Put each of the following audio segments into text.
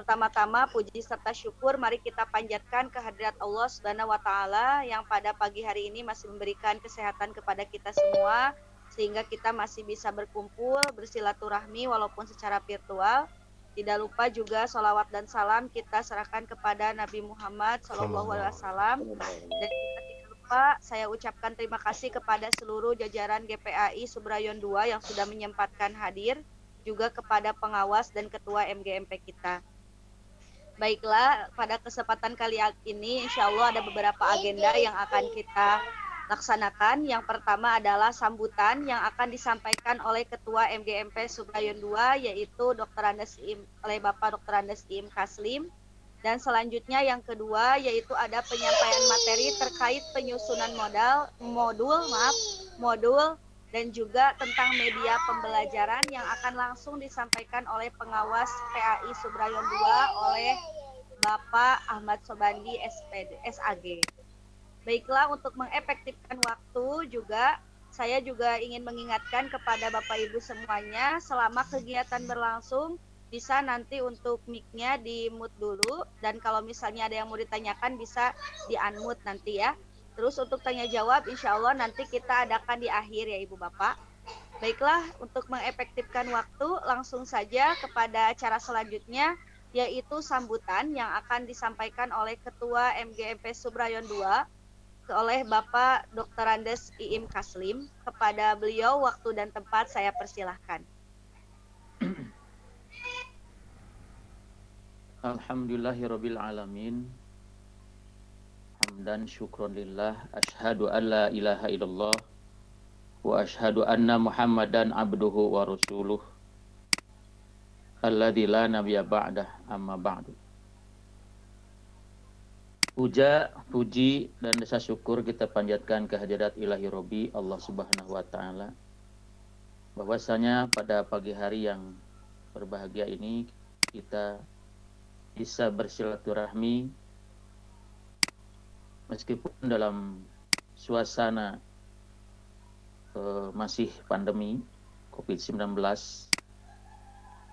Pertama-tama puji serta syukur mari kita panjatkan kehadirat Allah Subhanahu wa taala yang pada pagi hari ini masih memberikan kesehatan kepada kita semua sehingga kita masih bisa berkumpul, bersilaturahmi walaupun secara virtual. Tidak lupa juga sholawat dan salam kita serahkan kepada Nabi Muhammad SAW. Dan juga tidak lupa saya ucapkan terima kasih kepada seluruh jajaran GPAI Subrayon 2 yang sudah menyempatkan hadir, juga kepada pengawas dan ketua MGMP kita. Baiklah, pada kesempatan kali ini insya Allah ada beberapa agenda yang akan kita laksanakan. Yang pertama adalah sambutan yang akan disampaikan oleh Ketua MGMP Subrayon 2 yaitu oleh Bapak Dr. Andes Im Kaslim. Dan selanjutnya yang kedua yaitu ada penyampaian materi terkait penyusunan modul dan juga tentang media pembelajaran yang akan langsung disampaikan oleh pengawas PAI Subrayon 2 oleh Bapak Ahmad Sobandi SPD, SAG. Baiklah, untuk mengefektifkan waktu juga, saya juga ingin mengingatkan kepada Bapak Ibu semuanya, selama kegiatan berlangsung, bisa nanti untuk mic-nya di-mute dulu, dan kalau misalnya ada yang mau ditanyakan, bisa di-unmute nanti ya. Terus untuk tanya jawab, insya Allah nanti kita adakan di akhir ya Ibu Bapak. Baiklah, untuk mengefektifkan waktu, langsung saja kepada acara selanjutnya, yaitu sambutan yang akan disampaikan oleh Ketua MGMP Subrayon 2, oleh Bapak Dr. Andes Iim Kaslim. Kepada beliau waktu dan tempat saya persilahkan. Alhamdulillahirabbil alamin. Hamdan syukron lillah, asyhadu an la ilaha illallah wa asyhadu anna Muhammadan abduhu wa rasuluh alladzi la nabiyya ba'dah, amma ba'du. Puji dan rasa syukur kita panjatkan kehadirat Ilahi Robbi Allah Subhanahu wa taala. Bahwasanya pada pagi hari yang berbahagia ini kita bisa bersilaturahmi meskipun dalam suasana masih pandemi COVID-19,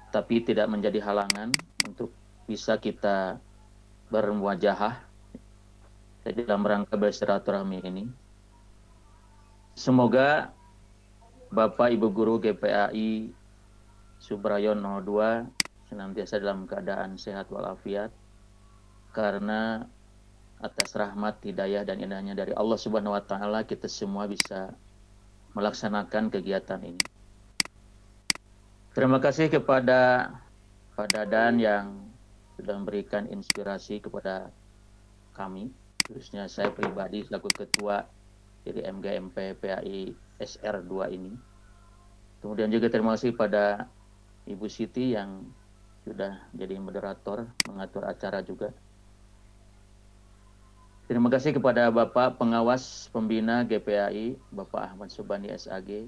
tapi tidak menjadi halangan untuk bisa kita bermuajahah dalam rangka bersilaturahmi ini. Semoga Bapak Ibu Guru GPAI Subrayon 02 senantiasa dalam keadaan sehat walafiat, karena atas rahmat, hidayah dan indahnya dari Allah Subhanahu wa taala kita semua bisa melaksanakan kegiatan ini. Terima kasih kepada Pak Dadan yang sudah memberikan inspirasi kepada kami, khususnya saya pribadi selaku ketua dari MGMP PAI SR2 ini. Kemudian juga terima kasih pada Ibu Siti yang sudah jadi moderator, mengatur acara juga. Terima kasih kepada Bapak Pengawas Pembina GPAI, Bapak Ahmad Sobandi SAG.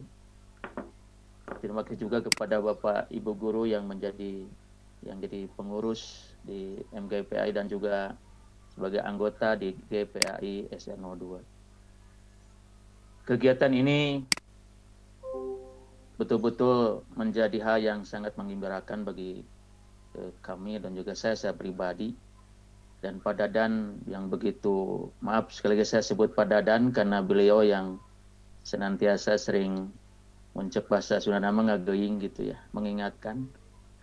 Terima kasih juga kepada Bapak Ibu Guru yang jadi pengurus di MGPAI dan juga sebagai anggota di GPAI SR02. Kegiatan ini betul-betul menjadi hal yang sangat menggembirakan bagi kami dan juga saya pribadi. Dan Pak Dadan yang begitu, maaf sekali lagi saya sebut Pak Dadan karena beliau yang senantiasa sering mencek bahasa Sunda nama ngageing gitu ya, mengingatkan.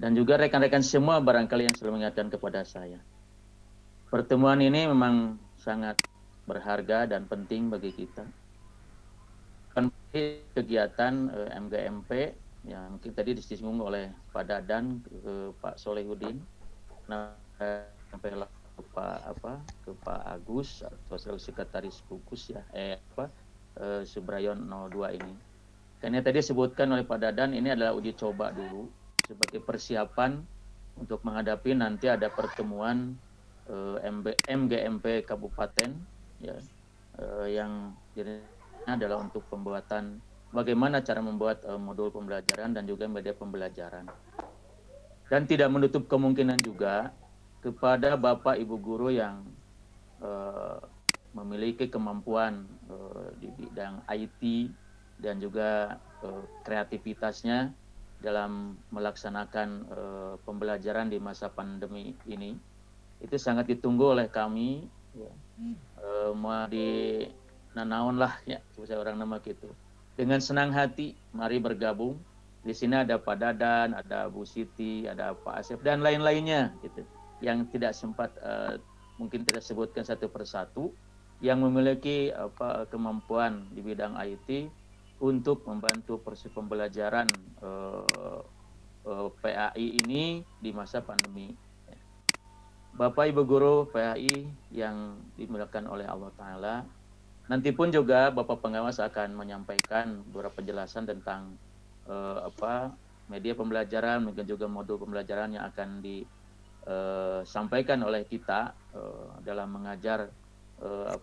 Dan juga rekan-rekan semua barangkali yang selalu mengingatkan kepada saya. Pertemuan ini memang sangat berharga dan penting bagi kita. Kegiatan MGMP yang tadi disinggung oleh Pak Dadan, Pak Solehudin, sampai ke Pak Agus atau sekretaris Bukus ya, Subrayon 02 ini. Karena tadi disebutkan oleh Pak Dadan, ini adalah uji coba dulu sebagai persiapan untuk menghadapi nanti ada pertemuan MGMP Kabupaten ya, yang adalah untuk pembuatan bagaimana cara membuat modul pembelajaran dan juga media pembelajaran. Dan tidak menutup kemungkinan juga kepada Bapak Ibu Guru yang memiliki kemampuan di bidang IT dan juga kreativitasnya dalam melaksanakan pembelajaran di masa pandemi ini. Itu sangat ditunggu oleh kami, ya. Mau di nanaon lah ya, saya orang nama gitu. Dengan senang hati, mari bergabung. Di sini ada Pak Dadan, ada Bu Siti, ada Pak Asep dan lain-lainnya gitu. Yang tidak sempat mungkin tidak sebutkan satu persatu, yang memiliki kemampuan di bidang IT untuk membantu proses pembelajaran PAI ini di masa pandemi. Bapak Ibu Guru PAI yang dimuliakan oleh Allah Ta'ala, nanti pun juga Bapak Pengawas akan menyampaikan beberapa penjelasan tentang media pembelajaran, mungkin juga modul pembelajaran yang akan disampaikan oleh kita dalam mengajar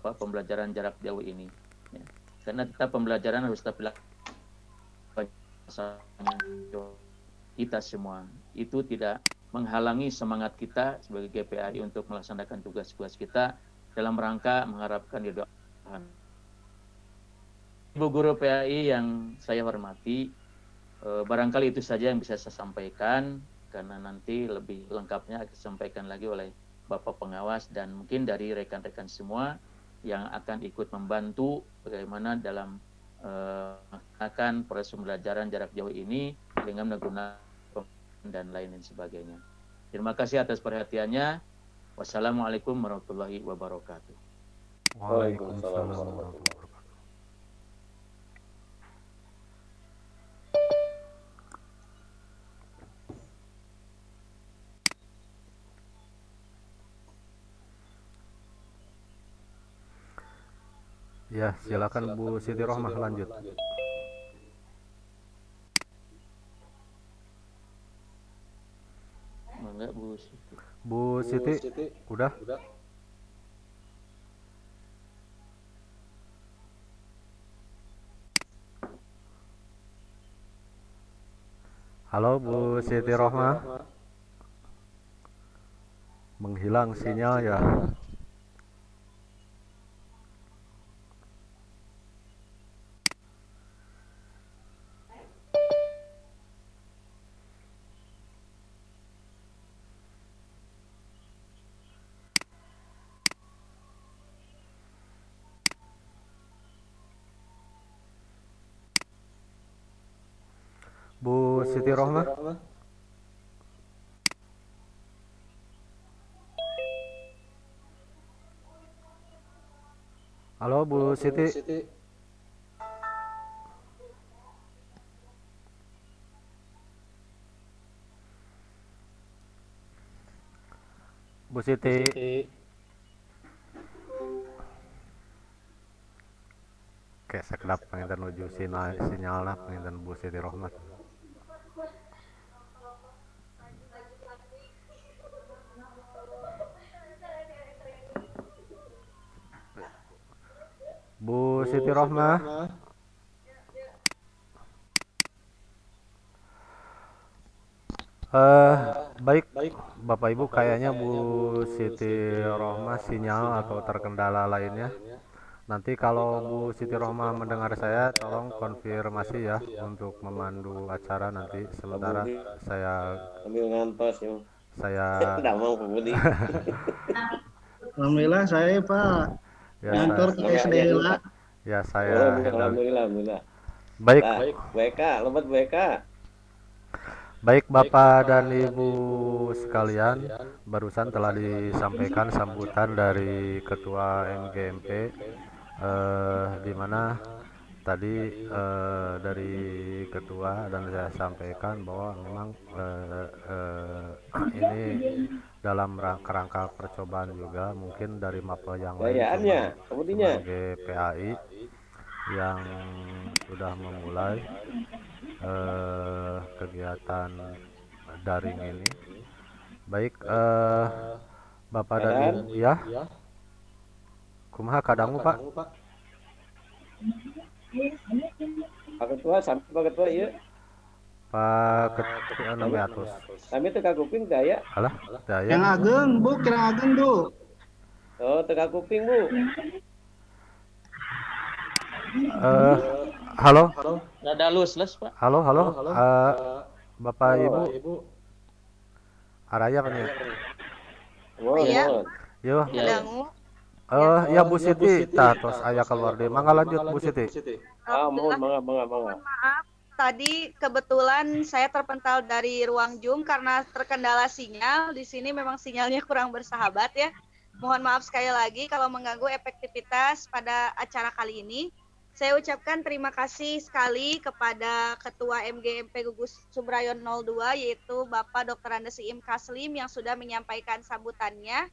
pembelajaran jarak jauh ini. Ya. Karena tetap pembelajaran harus tetap dilakukan kita semua. Itu tidak menghalangi semangat kita sebagai GPAI untuk melaksanakan tugas-tugas kita dalam rangka mengharapkan ridho Tuhan. Ibu Guru PAI yang saya hormati, barangkali itu saja yang bisa saya sampaikan, karena nanti lebih lengkapnya akan disampaikan lagi oleh Bapak Pengawas dan mungkin dari rekan-rekan semua yang akan ikut membantu bagaimana dalam melaksanakan proses pembelajaran jarak jauh ini dengan menggunakan dan lain sebagainya. Terima kasih atas perhatiannya. Wassalamualaikum warahmatullahi wabarakatuh. Waalaikumsalam warahmatullahi wabarakatuh. Ya, silakan Bu Siti Rohmah lanjut. Enggak, Bu Siti. Bu Siti, udah? Halo Bu Siti Rohmah. Menghilang sinyal ya. Bu Siti Rohmah. Halo Bu Siti. Bu Siti. Kayak sekedap pengen nuju sinyal lah pengen Bu Siti Rohmah. Bu Siti Rohmah. Baik Bapak Ibu, kayaknya Bu Siti Rohmah sinyal atau terkendala lainnya. Nanti kalau Bu Siti Rohmah mendengar saya, tolong konfirmasi ya untuk memandu acara nanti. Sementara saya ngantos ya. Saya Tidak mau Pak Budi. Alhamdulillah saya Pak. ya Ngantor ke SD lah. ya saya Alhamdulillah. baik BK, lebat BK. Baik Bapak dan Ibu sekalian, barusan telah disampaikan sambutan dari Ketua MGMP, di mana tadi dari Ketua dan saya sampaikan bahwa memang ini dalam kerangka percobaan juga, mungkin dari mapel yang lain sebagai PAI yang sudah memulai kegiatan daring ini. Baik Bapak dan Ibu ya. Kumaha kadangu Pak? Pak Ketua sampai Pak Ketua ieu. Pak Ketua 600. Kami teu kuping daya. Alah, daya. Yang ageng Bu, kira ageng Bu. Oh, teu kuping Bu. Halo. Rada lus, Pak. Halo. Bapak Ibu Oh, araya kan ya? mohon, Iya, mohon. Yo. Ya, ya. dangu. Ya. Ya Bu Siti, tah tos aya keluar deh. Mangga lanjut Bu Siti. Mohon, Alhamdulillah. mangga, mangga, mangga. Mohon maaf, tadi kebetulan saya terpental dari ruang Zoom karena terkendala sinyal. Di sini memang sinyalnya kurang bersahabat ya. Mohon maaf sekali lagi kalau mengganggu efektivitas pada acara kali ini. Saya ucapkan terima kasih sekali kepada Ketua MGMP Gugus Subrayon 02 yaitu Bapak Dr. Andes Im Kaslim yang sudah menyampaikan sambutannya.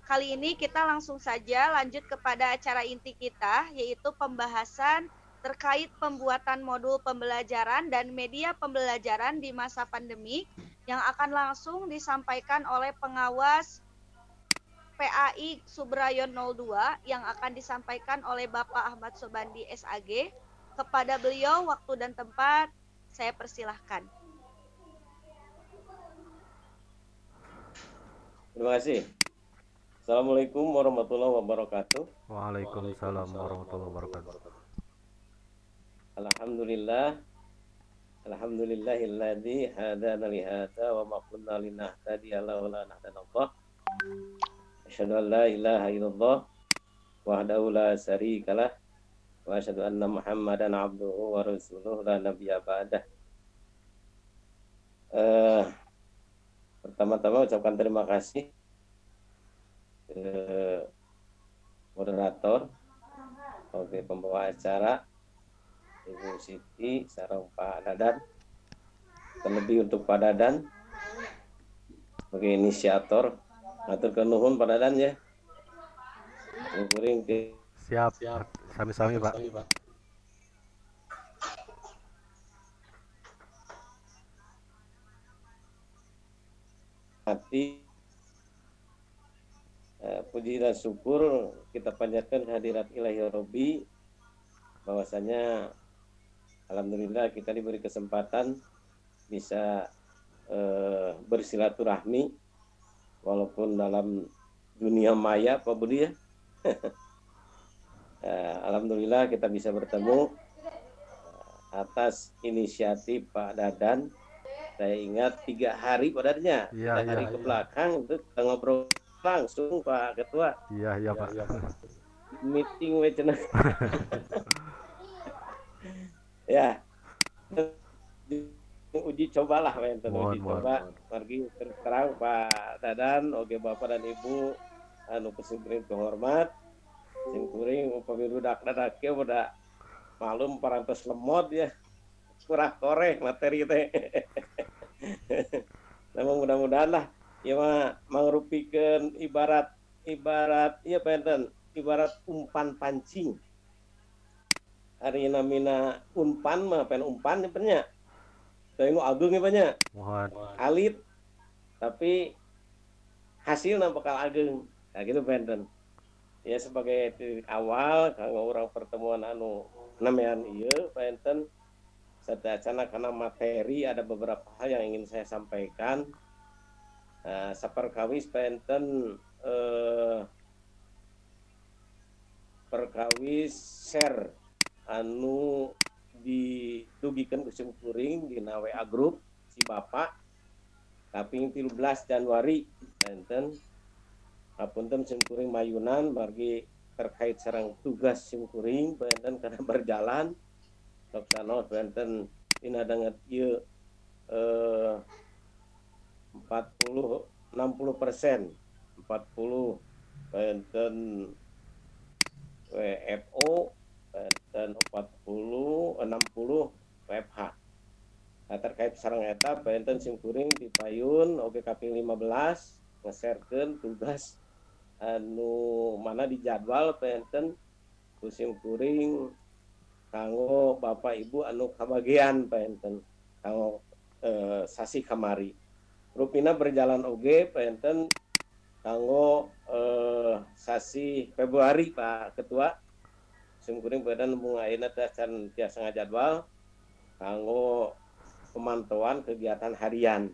Kali ini kita langsung saja lanjut kepada acara inti kita yaitu pembahasan terkait pembuatan modul pembelajaran dan media pembelajaran di masa pandemi yang akan langsung disampaikan oleh pengawas PAI Subrayon 02 yang akan disampaikan oleh Bapak Ahmad Sobandi SAG. Kepada beliau waktu dan tempat saya persilahkan. Terima kasih. Assalamualaikum warahmatullahi wabarakatuh. Waalaikumsalam warahmatullahi wabarakatuh. Alhamdulillah. Alhamdulillahilladzi hadana li hadza wa ma kunna linahtadiya laula an hadanallah. Asyhadu an la ilaha illallah wahdahu la syarikalah wa asyhadu anna Muhammadan abduhu wa rasuluh la nabiyya ba'dah. Pertama-tama ucapkan terima kasih ke moderator, oke, pembawa acara Ibu Siti sareng Pak Dadan, terlebih untuk Pak Dadan sebagai inisiator. Atur nuhun Pak Dadan ya. Kuring ke Siap. Sami-sami Pak. hati puji dan syukur kita panjatkan kehadirat Ilahi Rabbi, bahwasanya alhamdulillah kita diberi kesempatan bisa bersilaturahmi walaupun dalam dunia maya Pak Budi ya. Alhamdulillah kita bisa bertemu atas inisiatif Pak Dadan. Saya ingat 3 hari padanya, 3 hari ke belakang itu kita ngobrol langsung Pak Ketua. Iya Pak. Meeting wecena. Ya. Uji cobalah wenten uji coba. Margi terus terang Pak Dadan, oke Bapak dan Ibu anu kesempatan kehormat. Sing kuring upami budak dadake udah malum parantos lemot ya. Kurang korek materi teh. Namun mudah-mudahan lah ya mangrupikeun ibarat ieu penten ibarat umpan pancing. Ari namina umpan mah pen umpan nya. Teu agung nya. Mohon. Alit tapi hasilna bakal agung. Nah gitu penten. Ya sebagai titik awal kanggo urang pertemuan anu namean ieu penten sadacana karena materi ada beberapa hal yang ingin saya sampaikan. Saperkawis penten perkawis share anu didugikeun ku kuring di WA grup si Bapak kaping 13 Januari penten hapunten simkuring mayunan margi terkait sareng tugas simkuring penten karena berjalan Soksano penten dina danget ieu 60% 40 penten WFO dan 60 WFH. Nah, terkait sareng eta penten simkuring dipayun oge kaping 15 ngeserkeun tugas anu mana di jadwal penten ku simkuring kanggo Bapak Ibu anu kabagian penten kanggo sasi kamari. Rupina berjalan oge penten kanggo sasi Februari Pak Ketua. Simkuring badan mung ayeuna teh can tiasa ngajadwal kanggo pemantauan kegiatan harian.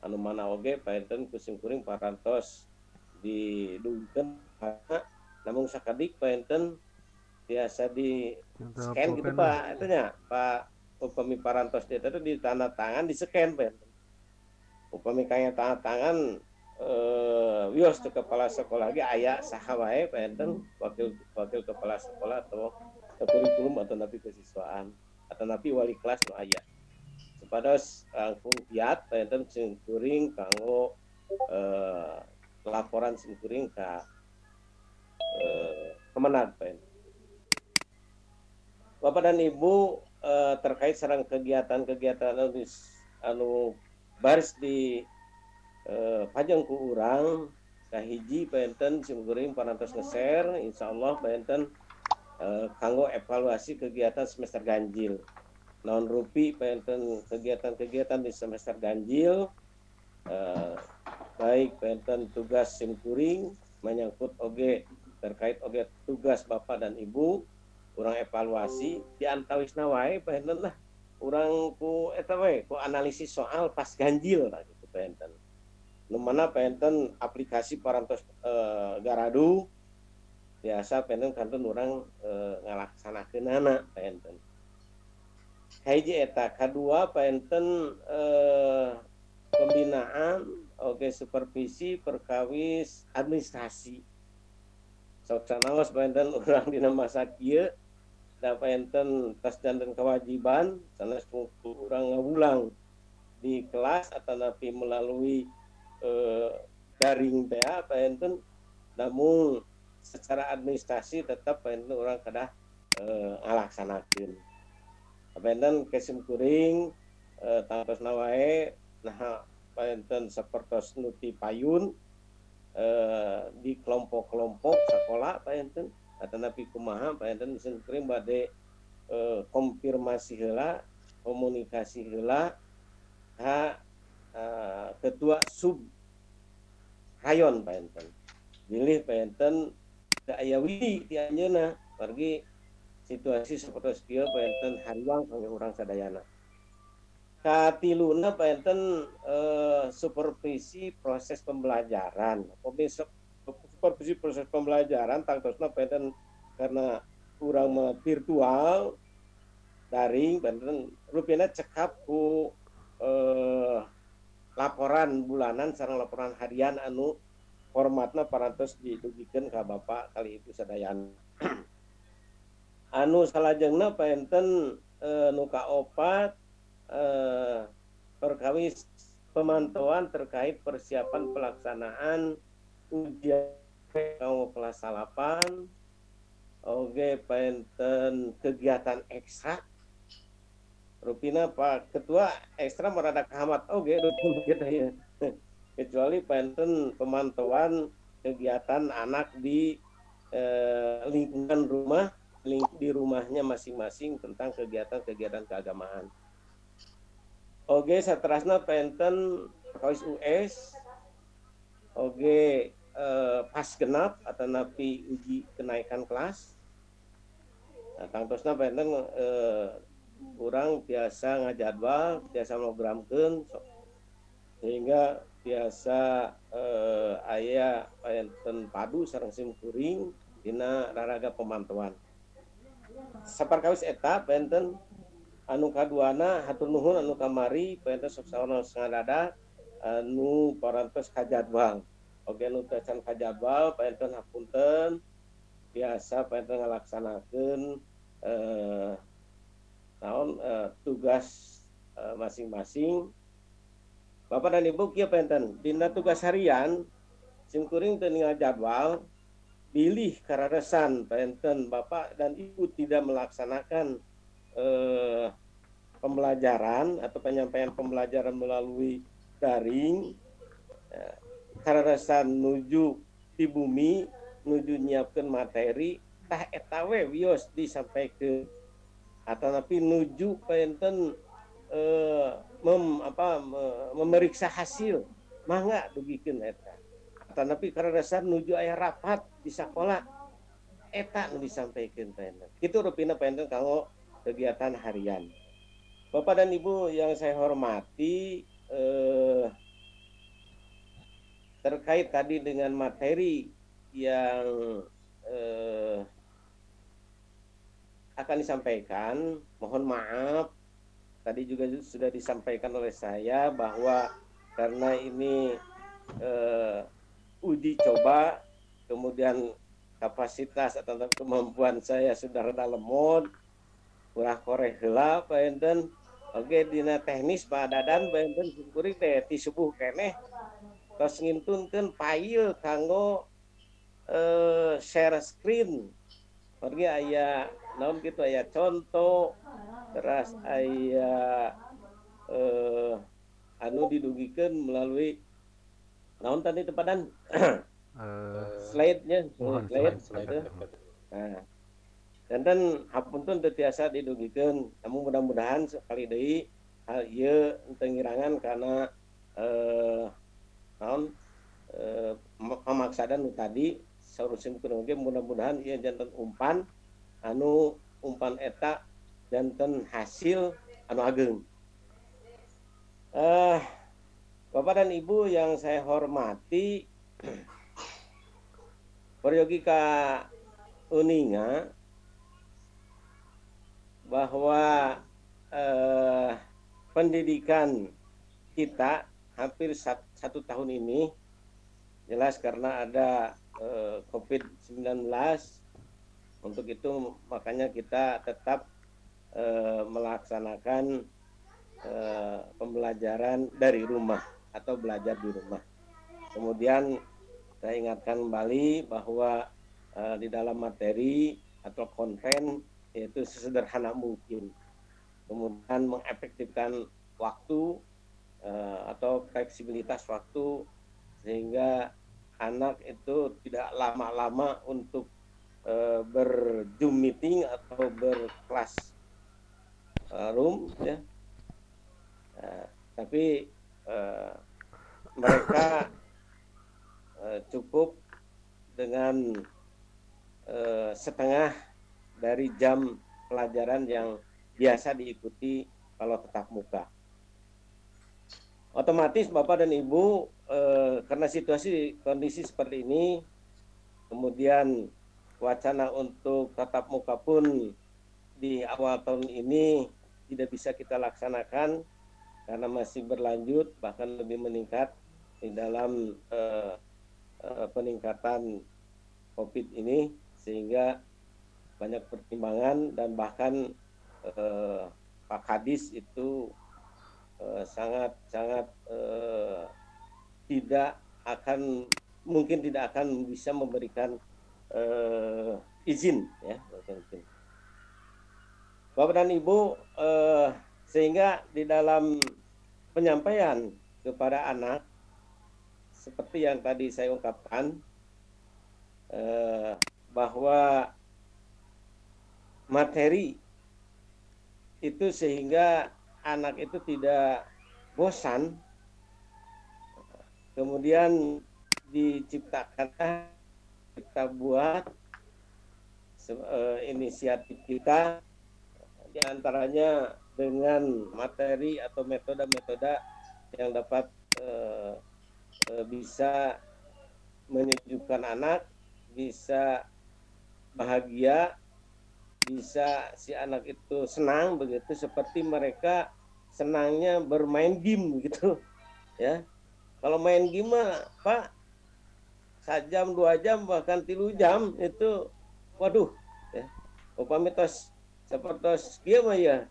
Anu mana oge penten ku simkuring parantos didugikeun namun sakadik penten biasa di scan gitu Pak itunya Pak upami parantos itu di tanda tangan di scan Pak. Upami kaya tanda tangan wios ke kepala sekolah lagi ayah sahawae Pak wakil kepala sekolah atau kurikulum atau napi kesiswaan atau napi wali kelas no ayah. Supados langkung kiat Pak sing kuring kanggo laporan sing kuring ka Kemenag Pak. Bapak dan Ibu terkait sareng kegiatan-kegiatan anu baris di pajang ku urang kahiji penten simkuring parantos nge-share insyaallah penten kanggo evaluasi kegiatan semester ganjil. Naon rupi penten kegiatan-kegiatan di semester ganjil baik penten tugas simkuring menyangkut oge terkait oge tugas Bapak dan Ibu urang evaluasi di antawisna wae penten lah urang ku eta wae ku analisis soal pas ganjil lah gitu penten. Nu mana penten aplikasi parantos garadu biasa penten kanton urang ngalaksanakeunana penten. Hiji eta kadua penten pembinaan oge supervisi perkawis administrasi. Sok sanaos penten urang dina masa kieu da penten tas dan kewajiban sanes urang ngawulang di kelas atau napi melalui daring teh penten namun secara administrasi tetap penten urang kedah ngalaksanakeun. Penten kesimkuring tangtosna wae nah penten sapertos nuti payun di kelompok-kelompok sekolah penten atau napi kumaha penten simkuring bade konfirmasi heula komunikasi heula ka ketua sub rayon penten pilih penten da aya widi ti anjeunna pergi situasi sapertos kieu penten hariwang kangge urang sadayana. Katiluna penten supervisi proses pembelajaran. Supervisi proses pembelajaran tangtosna penten karena kurang virtual daring penten rupina cekap ku laporan bulanan sareng laporan harian anu formatna parantos didugikeun ka Bapak kali itu sadayana. Anu salajengna penten nu kaopat perkawis pemantauan terkait persiapan pelaksanaan ujian kelas 8 oge penten kegiatan ekstra rupina Pak Ketua ekstra merada kahamat oge kita ya kecuali penten pemantauan kegiatan anak di lingkungan rumah di rumahnya masing-masing tentang kegiatan-kegiatan keagamaan. Oge saterasna penten perkawis US oge pas genap atau napi uji kenaikan kelas. Nah, tangtosna penten urang biasa ngajadwal biasa ngogramkeun sehingga biasa aya penten padu sareng simkuring dina raraga pemantauan. Saperkawis eta penten anu kaduana hatur nuhun anu kamari penten sok saono ngadadak anu parantos kajadwal. Oge anu teu can kajadwal penten hapunten biasa penten ngalaksanakeun tugas masing-masing. Bapak dan Ibu kieu penten dina tugas harian simkuring teu ningal jadwal pilih kararesan penten Bapak dan Ibu tidak melaksanakan pembelajaran atau penyampaian pembelajaran melalui daring kararesan nuju di bumi nuju nyiapkeun materi tah eta we wios disampaikeun atau napi nuju penten memeriksa hasil mangga dugikeun eta atau napi kararesan nuju aya rapat di sekolah eta nu disampaikeun penten kitu rupina penten kanggo kegiatan harian. Bapak dan Ibu yang saya hormati terkait tadi dengan materi yang akan disampaikan, mohon maaf tadi juga sudah disampaikan oleh saya bahwa karena ini uji coba, kemudian kapasitas atau kemampuan saya sudah rada lemot, kurang koreh heula paenten. Oke, dina teknis Pak Dadan paenten kuring teh ti subuh keneh tos ngintunkeun file kanggo share screen. Pergi aya naon kitu, aya contoh, terus aya anu didugikeun melalui naon tadi tepadan slide-nya, slide. Nah, dan hapunten teu tiasa didugikeun, namun mudah-mudahan sekali deui hal ieu teu ngirangan kana naon pamaksadan nu tadi sauruskeun oge, mudah-mudahan ieu janten umpan anu umpan eta janten hasil anu ageung. Bapak dan Ibu yang saya hormati, peryogi ka uninga bahwa pendidikan kita hampir satu tahun ini jelas karena ada COVID-19. Untuk itu makanya kita tetap melaksanakan pembelajaran dari rumah atau belajar di rumah. Kemudian saya ingatkan kembali bahwa di dalam materi atau konten yaitu sesederhana mungkin. Kemudian mengefektifkan waktu atau fleksibilitas waktu sehingga anak itu tidak lama-lama untuk berzoom meeting atau berkelas room ya. Tapi mereka cukup dengan setengah dari jam pelajaran yang biasa diikuti kalau tatap muka. Otomatis Bapak dan Ibu karena situasi kondisi seperti ini, kemudian wacana untuk tatap muka pun di awal tahun ini tidak bisa kita laksanakan karena masih berlanjut bahkan lebih meningkat di dalam peningkatan COVID ini, sehingga banyak pertimbangan dan bahkan Pak Kadis itu sangat tidak akan bisa memberikan izin ya. Bapak dan Ibu, sehingga di dalam penyampaian kepada anak seperti yang tadi saya ungkapkan bahwa materi itu sehingga anak itu tidak bosan, kemudian diciptakan kita buat inisiatif kita diantaranya dengan materi atau metode-metode yang dapat bisa menyejukkan anak, bisa bahagia, bisa si anak itu senang begitu seperti mereka senangnya bermain game gitu ya. Kalau main game mah Pak 1 jam 2 jam bahkan 3 jam itu waduh ya. Upami tos seperti dia mah ya.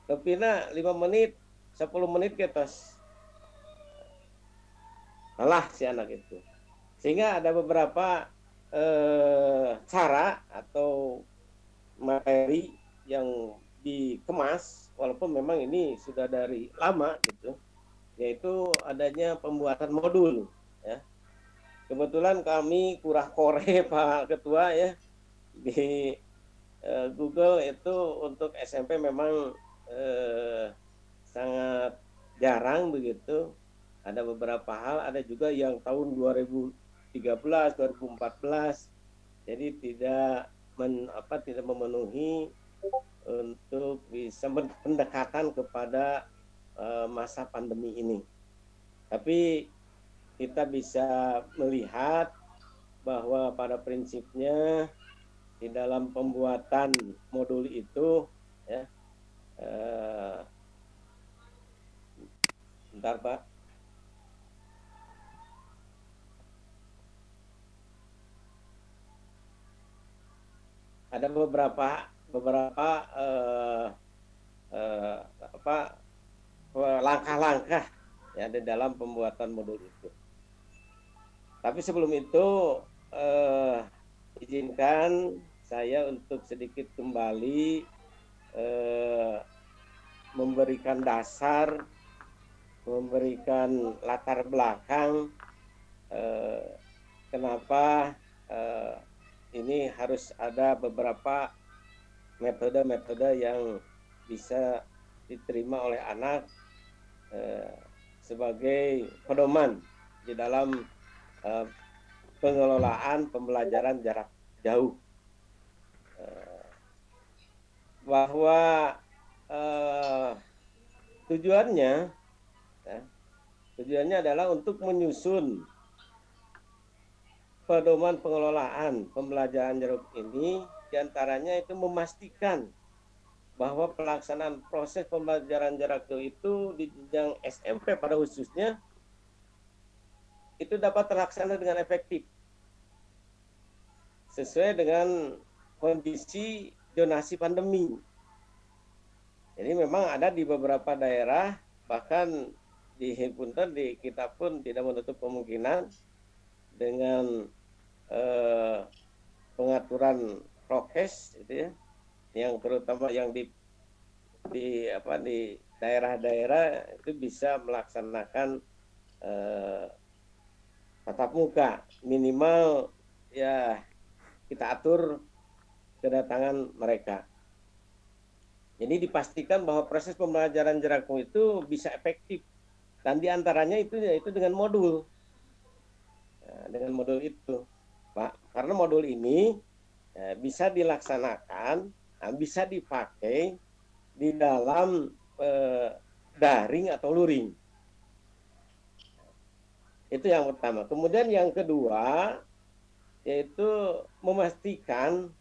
Kepina 5 menit 10 menit ke tos kalah si anak itu. Sehingga ada beberapa cara atau materi yang dikemas walaupun memang ini sudah dari lama gitu, yaitu adanya pembuatan modul ya. Kebetulan kami kurang kore Pak Ketua ya, di Google itu untuk SMP memang sangat jarang begitu. Ada beberapa hal, ada juga yang tahun 2013, 2014, jadi tidak memenuhi untuk bisa pendekatan kepada masa pandemi ini. Tapi kita bisa melihat bahwa pada prinsipnya di dalam pembuatan modul itu ya, Eh, bentar Pak. Ada beberapa eh, eh, apa langkah-langkah ya di dalam pembuatan modul itu. Tapi sebelum itu izinkan saya untuk sedikit kembali memberikan dasar, memberikan latar belakang kenapa ini harus ada beberapa metode-metode yang bisa diterima oleh anak sebagai pedoman di dalam pengelolaan pembelajaran jarak jauh. Bahwa tujuannya adalah untuk menyusun pedoman pengelolaan pembelajaran jarak ini, diantaranya itu memastikan bahwa pelaksanaan proses pembelajaran jarak jauh itu di jenjang SMP pada khususnya itu dapat terlaksana dengan efektif sesuai dengan kondisi zonasi pandemi. Jadi memang ada di beberapa daerah, bahkan di Punten, di kita pun tidak menutup kemungkinan dengan pengaturan prokes itu ya, yang terutama yang di daerah-daerah itu bisa melaksanakan tatap muka, minimal ya kita atur kedatangan mereka. Jadi dipastikan bahwa proses pembelajaran jarak jauh itu bisa efektif, dan diantaranya itu yaitu dengan modul. Nah, dengan modul itu, Pak, karena modul ini bisa dilaksanakan, bisa dipakai di dalam daring atau luring. Itu yang pertama. Kemudian yang kedua yaitu memastikan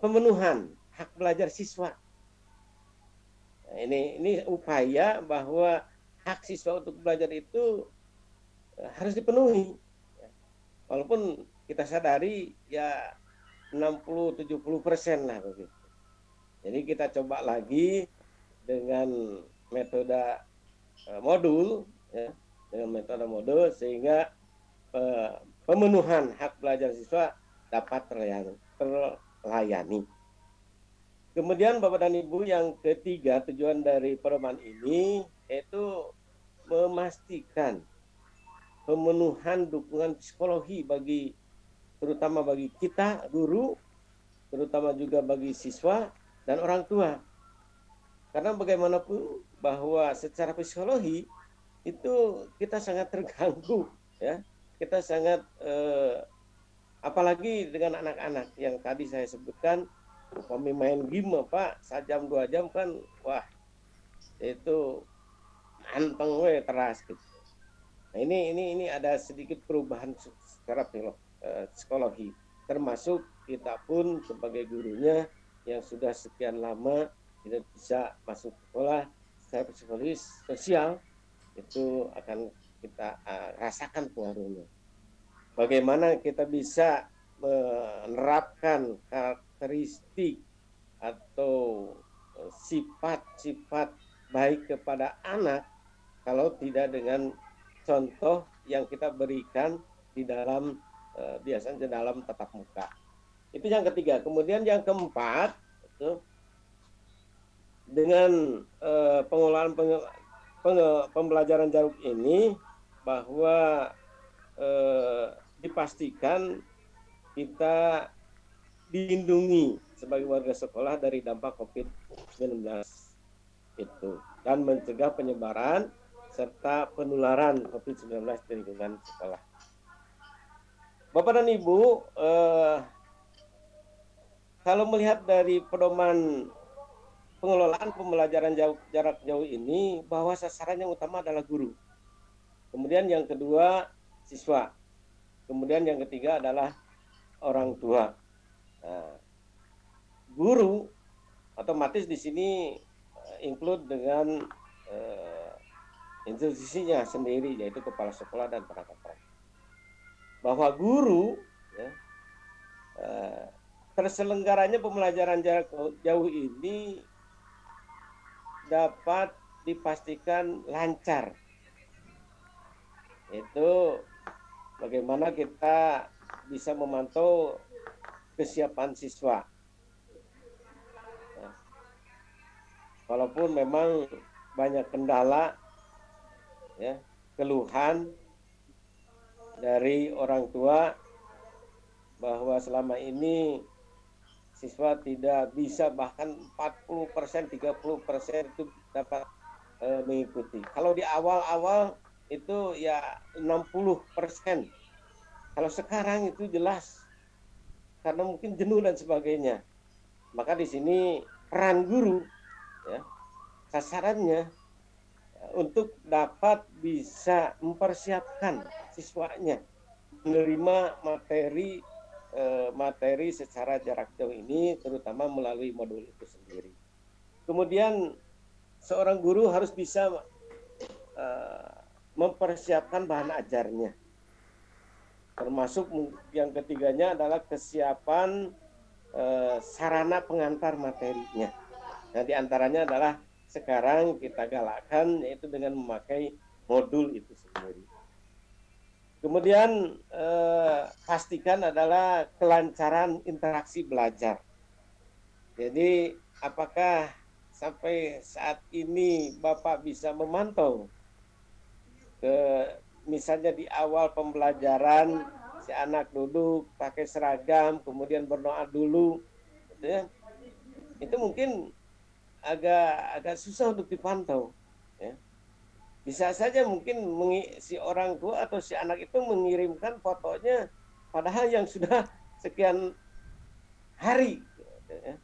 pemenuhan hak belajar siswa. Nah, ini upaya bahwa hak siswa untuk belajar itu harus dipenuhi. Walaupun kita sadari ya 60-70% lah begitu. Jadi kita coba lagi dengan metode modul, ya, dengan metode modul sehingga pemenuhan hak belajar siswa dapat terlayani. Kemudian Bapak dan Ibu, yang ketiga tujuan dari pedoman ini yaitu memastikan pemenuhan dukungan psikologi terutama bagi kita guru, terutama juga bagi siswa dan orang tua. Karena bagaimanapun bahwa secara psikologi itu kita sangat terganggu, ya. Kita sangat apalagi dengan anak-anak yang tadi saya sebutkan, kami main game Pak, 1 jam 2 jam kan, wah itu anteng teras gitu. Nah, ini ada sedikit perubahan secara psikologi, termasuk kita pun sebagai gurunya yang sudah sekian lama tidak bisa masuk sekolah, secara psikologis sosial itu akan kita rasakan pengaruhnya. Bagaimana kita bisa menerapkan karakteristik atau sifat-sifat baik kepada anak kalau tidak dengan contoh yang kita berikan di dalam biasanya dalam tatap muka. Itu yang ketiga. Kemudian yang keempat itu dengan pengelolaan pembelajaran jarak ini bahwa dipastikan kita dilindungi sebagai warga sekolah dari dampak COVID-19 itu dan mencegah penyebaran serta penularan COVID-19 di lingkungan sekolah. Bapak dan Ibu, kalau melihat dari pedoman pengelolaan pembelajaran jarak jauh ini, bahwa sasaran yang utama adalah guru. Kemudian yang kedua siswa. Kemudian yang ketiga adalah orang tua. Nah, guru otomatis di sini include dengan institusinya sendiri, yaitu kepala sekolah dan perangkat perangkat. Bahwa guru ya, terselenggaranya pembelajaran jarak jauh ini dapat dipastikan lancar. Itu bagaimana kita bisa memantau kesiapan siswa. Nah, walaupun memang banyak kendala, ya, keluhan dari orang tua bahwa selama ini siswa tidak bisa, bahkan 40%, 30% itu dapat mengikuti. Kalau di awal-awal itu ya 60%. Kalau sekarang itu jelas karena mungkin jenuh dan sebagainya. Maka di sini peran guru, ya, sasarannya untuk dapat bisa mempersiapkan siswanya menerima materi secara jarak jauh ini, terutama melalui modul itu sendiri. Kemudian seorang guru harus bisa mempersiapkan bahan ajarnya, termasuk yang ketiganya adalah kesiapan sarana pengantar materinya. Nah, diantaranya adalah sekarang kita galakkan, yaitu dengan memakai modul itu sendiri. Kemudian pastikan adalah kelancaran interaksi belajar. Jadi apakah sampai saat ini Bapak bisa memantau misalnya di awal pembelajaran si anak duduk pakai seragam, kemudian berdoa dulu, gitu ya. Itu mungkin agak susah untuk dipantau, ya. Bisa saja mungkin si orang tua atau si anak itu mengirimkan fotonya padahal yang sudah sekian hari, ya.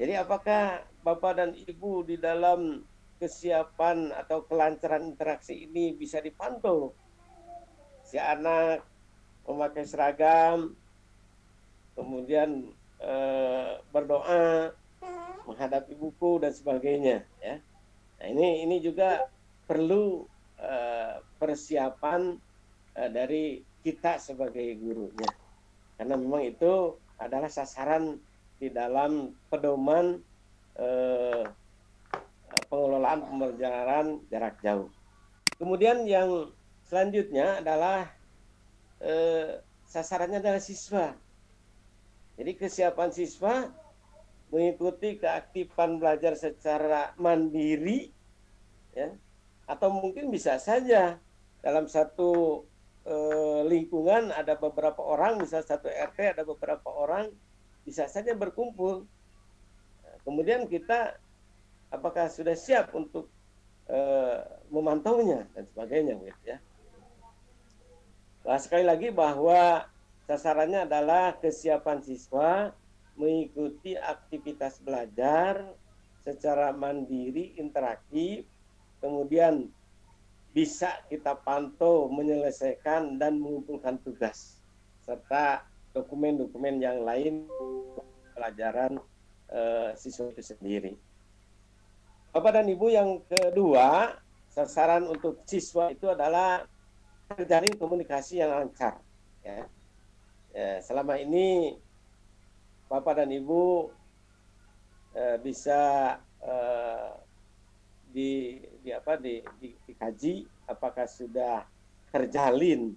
Jadi apakah Bapak dan Ibu di dalam kesiapan atau kelancaran interaksi ini bisa dipantau? Si anak memakai seragam, kemudian berdoa, menghadapi buku dan sebagainya, ya. Nah, ini juga perlu persiapan dari kita sebagai gurunya, karena memang itu adalah sasaran di dalam pedoman pengelolaan pembelajaran jarak jauh. Kemudian yang selanjutnya adalah sasarannya adalah siswa. Jadi kesiapan siswa mengikuti keaktifan belajar secara mandiri, ya, atau mungkin bisa saja dalam satu lingkungan ada beberapa orang, misal satu RT ada beberapa orang, bisa saja berkumpul. Kemudian kita apakah sudah siap untuk memantaunya dan sebagainya, gitu ya. Nah, sekali lagi bahwa sasarannya adalah kesiapan siswa mengikuti aktivitas belajar secara mandiri, interaktif, kemudian bisa kita pantau, menyelesaikan dan mengumpulkan tugas serta dokumen-dokumen yang lain pelajaran siswa itu sendiri. Bapak dan Ibu, yang kedua, sasaran untuk siswa itu adalah terjalin komunikasi yang lancar, ya. Selama ini Bapak dan Ibu bisa dikaji apakah sudah terjalin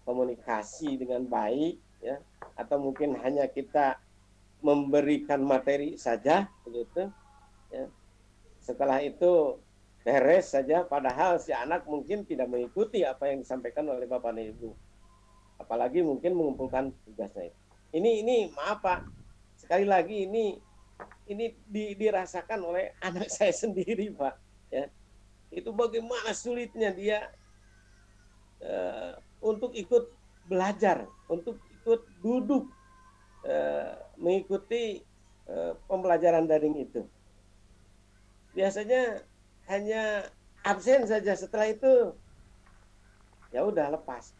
komunikasi dengan baik, ya, atau mungkin hanya kita memberikan materi saja, begitu, ya. Setelah itu beres saja, padahal si anak mungkin tidak mengikuti apa yang disampaikan oleh Bapak dan Ibu, apalagi mungkin mengumpulkan tugasnya itu. Ini maaf Pak, sekali lagi ini dirasakan oleh anak saya sendiri Pak, ya. Itu bagaimana sulitnya dia untuk ikut belajar, untuk ikut duduk mengikuti pembelajaran daring itu. Biasanya hanya absen saja, setelah itu ya udah lepas.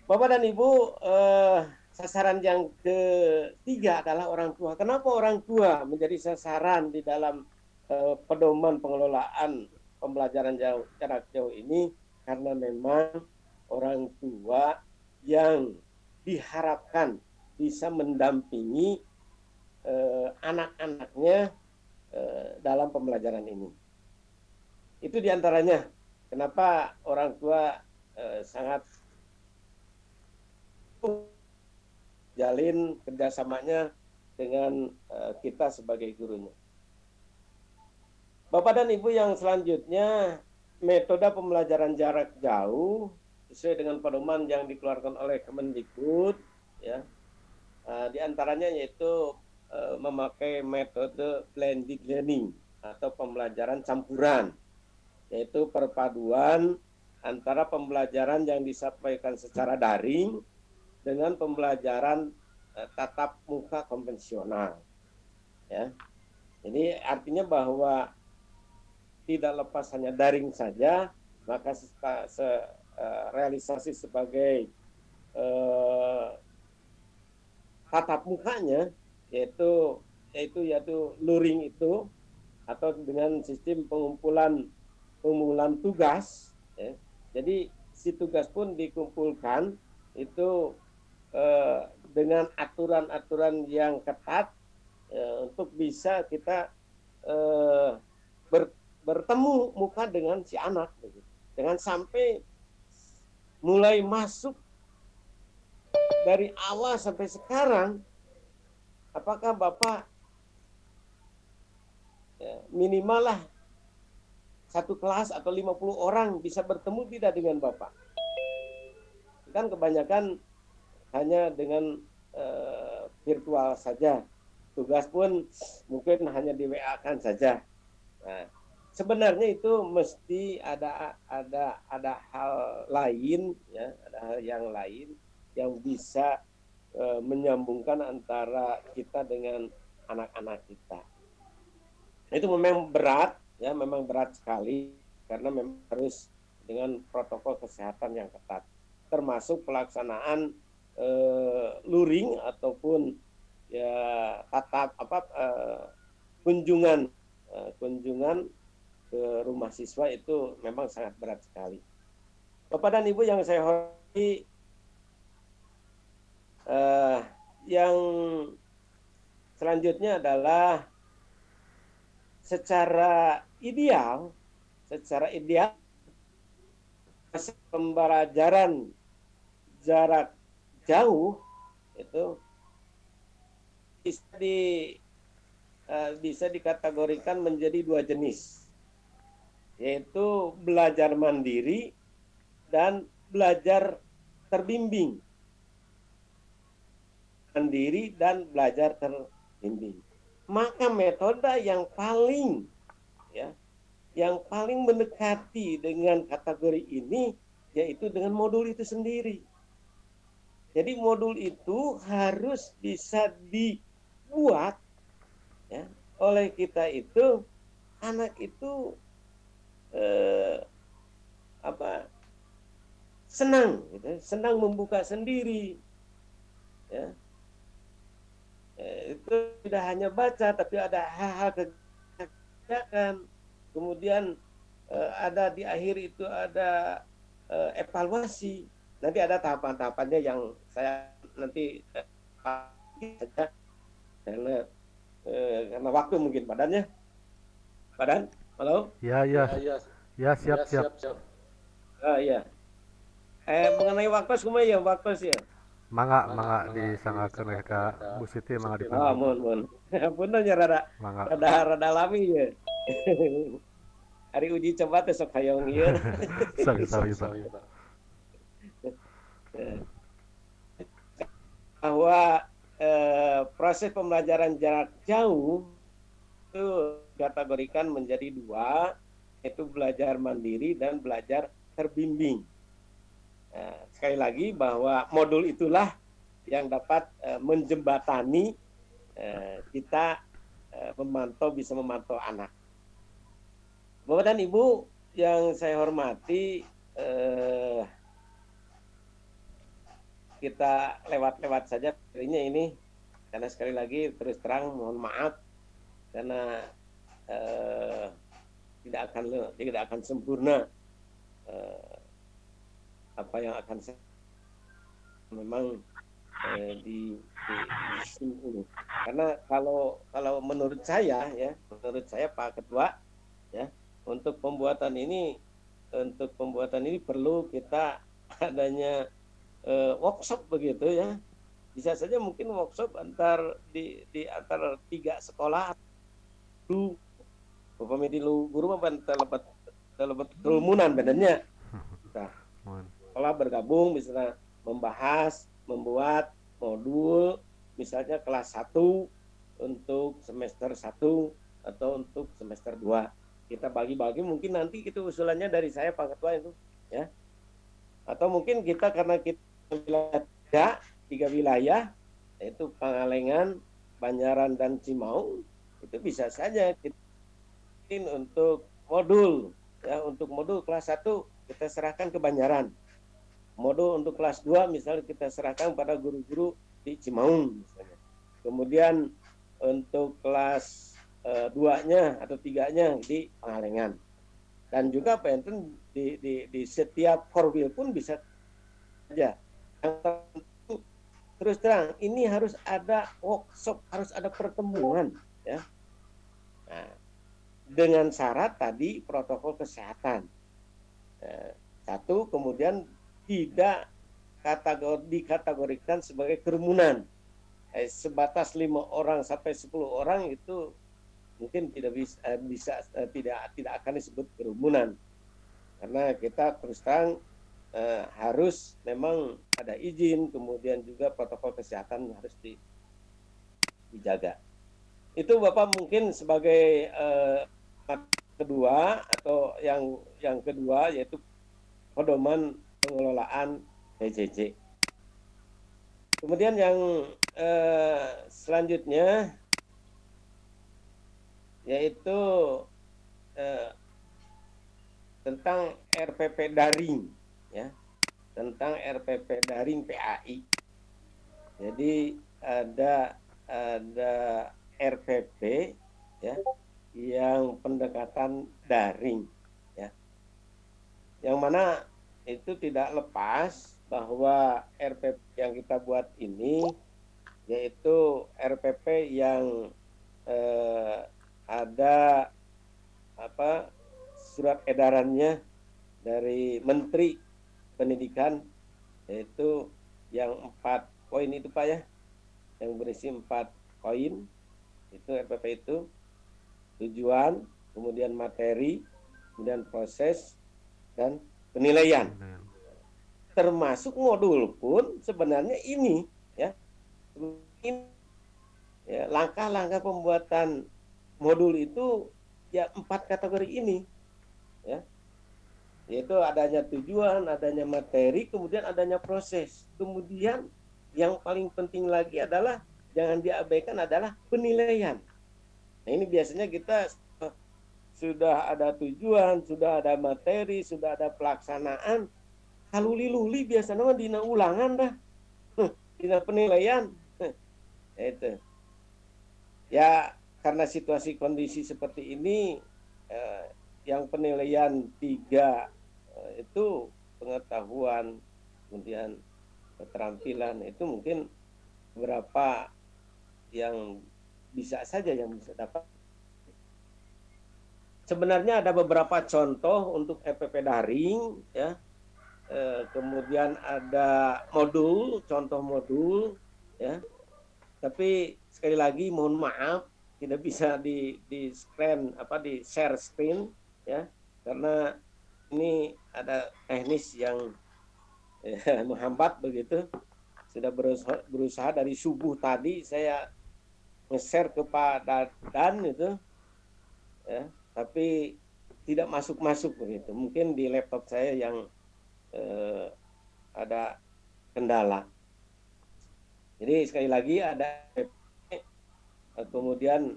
Bapak dan Ibu, sasaran yang ketiga adalah orang tua. Kenapa orang tua menjadi sasaran di dalam pedoman pengelolaan pembelajaran jarak jauh ini? Karena memang orang tua yang diharapkan bisa mendampingi anak-anaknya dalam pembelajaran ini. Itu diantaranya kenapa orang tua sangat jalin kerjasamanya dengan kita sebagai gurunya. Bapak dan Ibu yang selanjutnya, metode pembelajaran jarak jauh sesuai dengan pedoman yang dikeluarkan oleh Kemendikbud, ya, di antaranya yaitu memakai metode blended learning atau pembelajaran campuran, yaitu perpaduan antara pembelajaran yang disampaikan secara daring dengan pembelajaran tatap muka konvensional. Ya. Ini artinya bahwa tidak lepas hanya daring saja, maka realisasi sebagai tatap mukanya yaitu luring itu, atau dengan sistem pengumpulan tugas, ya. Jadi si tugas pun dikumpulkan itu dengan aturan-aturan yang ketat untuk bisa kita bertemu muka dengan si anak, dengan sampai mulai masuk dari awal sampai sekarang. Apakah Bapak minimal lah satu kelas atau 50 orang bisa bertemu tidak dengan Bapak? Kan kebanyakan hanya dengan virtual saja. Tugas pun mungkin hanya di WA-kan saja. Nah, sebenarnya itu mesti ada hal lain, ya, ada hal yang lain yang bisa menyambungkan antara kita dengan anak-anak kita. Itu memang berat, ya, memang berat sekali karena memang harus dengan protokol kesehatan yang ketat, termasuk pelaksanaan luring ataupun ya kunjungan ke rumah siswa itu memang sangat berat sekali. Bapak dan Ibu yang saya hormati, yang selanjutnya adalah secara ideal pembelajaran jarak jauh itu bisa dikategorikan menjadi dua jenis, yaitu belajar mandiri dan belajar terbimbing. Mandiri dan belajar terbimbing. Maka metode yang paling mendekati dengan kategori ini yaitu dengan modul itu sendiri. Jadi modul itu harus bisa dibuat, ya, oleh kita itu, anak itu senang, gitu, senang membuka sendiri, ya. Itu tidak hanya baca, tapi ada hal-hal kegiatan. Kemudian ada di akhir itu ada evaluasi. Nanti ada tahapan-tahapannya yang saya nanti saja karena waktu mungkin Padannya. Padan, halo? Ya, siap. Iya. Mengenai waktu semua ya, waktu ya. Mangga disangakeun ka Bu Siti, mangga dipanggil. Mun. Punten nya rada lami ya. Hari uji coba teh sok hayong ieu. Sorry. Bahwa proses pembelajaran jarak jauh itu dikategorikan menjadi dua, yaitu belajar mandiri dan belajar terbimbing. Sekali lagi bahwa modul itulah yang dapat menjembatani kita bisa memantau anak. Bapak dan Ibu yang saya hormati, kita lewat-lewat saja materinya ini, karena sekali lagi terus terang mohon maaf karena tidak akan sempurna apa yang akan saya memang di sini ini. Karena kalau menurut saya Pak Ketua ya, untuk pembuatan ini perlu kita adanya workshop begitu ya. Bisa saja mungkin workshop di antar 3 sekolah dulu. Upamanya di guru mah terlebat kerumunan badannya. Nah, sekolah bergabung misalnya membahas, membuat modul misalnya kelas 1 untuk semester 1 atau untuk semester 2. Kita bagi-bagi, mungkin nanti itu usulannya dari saya Pak Ketua itu ya. Atau mungkin kita karena kita wilayah 3 wilayah yaitu Pangalengan, Banjaran dan Cimaung, itu bisa saja kita untuk modul ya, untuk modul kelas 1 kita serahkan ke Banjaran. Modul untuk kelas 2 misalnya kita serahkan pada guru-guru di Cimaung misalnya. Kemudian untuk kelas 2-nya atau 3-nya di Pangalengan. Dan juga pengen di setiap korwil pun bisa saja. Terus terang, ini harus ada workshop, harus ada pertemuan ya. Nah, dengan syarat tadi protokol kesehatan. Satu, kemudian tidak dikategorikan sebagai kerumunan. Sebatas 5 orang sampai 10 orang itu mungkin tidak akan disebut kerumunan. Karena kita terus terang harus memang ada izin, kemudian juga protokol kesehatan harus dijaga. Itu Bapak mungkin sebagai kedua atau yang kedua yaitu pedoman pengelolaan PJJ. Kemudian yang selanjutnya yaitu tentang RPP daring ya, tentang RPP daring PAI. Jadi ada RPP ya yang pendekatan daring ya, yang mana itu tidak lepas bahwa RPP yang kita buat ini yaitu RPP yang ada surat edarannya dari Menteri Pendidikan, yaitu yang 4 poin itu Pak ya, yang berisi 4 poin itu RPP itu, tujuan, kemudian materi, kemudian proses dan penilaian. Termasuk modul pun sebenarnya ini ya, langkah-langkah pembuatan modul itu ya 4 kategori ini ya, yaitu adanya tujuan, adanya materi, kemudian adanya proses, kemudian yang paling penting lagi adalah jangan diabaikan adalah penilaian. Nah ini biasanya kita sudah ada tujuan, sudah ada materi, sudah ada pelaksanaan, kaluli-luli biasanya dina ulangan dah, dina penilaian, itu ya. Karena situasi kondisi seperti ini, yang penilaian 3 itu pengetahuan, kemudian keterampilan, itu mungkin beberapa yang bisa saja yang bisa dapat. Sebenarnya ada beberapa contoh untuk RPP daring, ya. Kemudian ada modul, contoh modul, ya. Tapi sekali lagi mohon maaf, tidak bisa di scan di share screen ya, karena ini ada teknis yang menghambat begitu. Sudah berusaha dari subuh tadi saya nge-share ke Pak Dadan itu ya, tapi tidak masuk begitu. Mungkin di laptop saya yang ada kendala. Jadi sekali lagi ada kemudian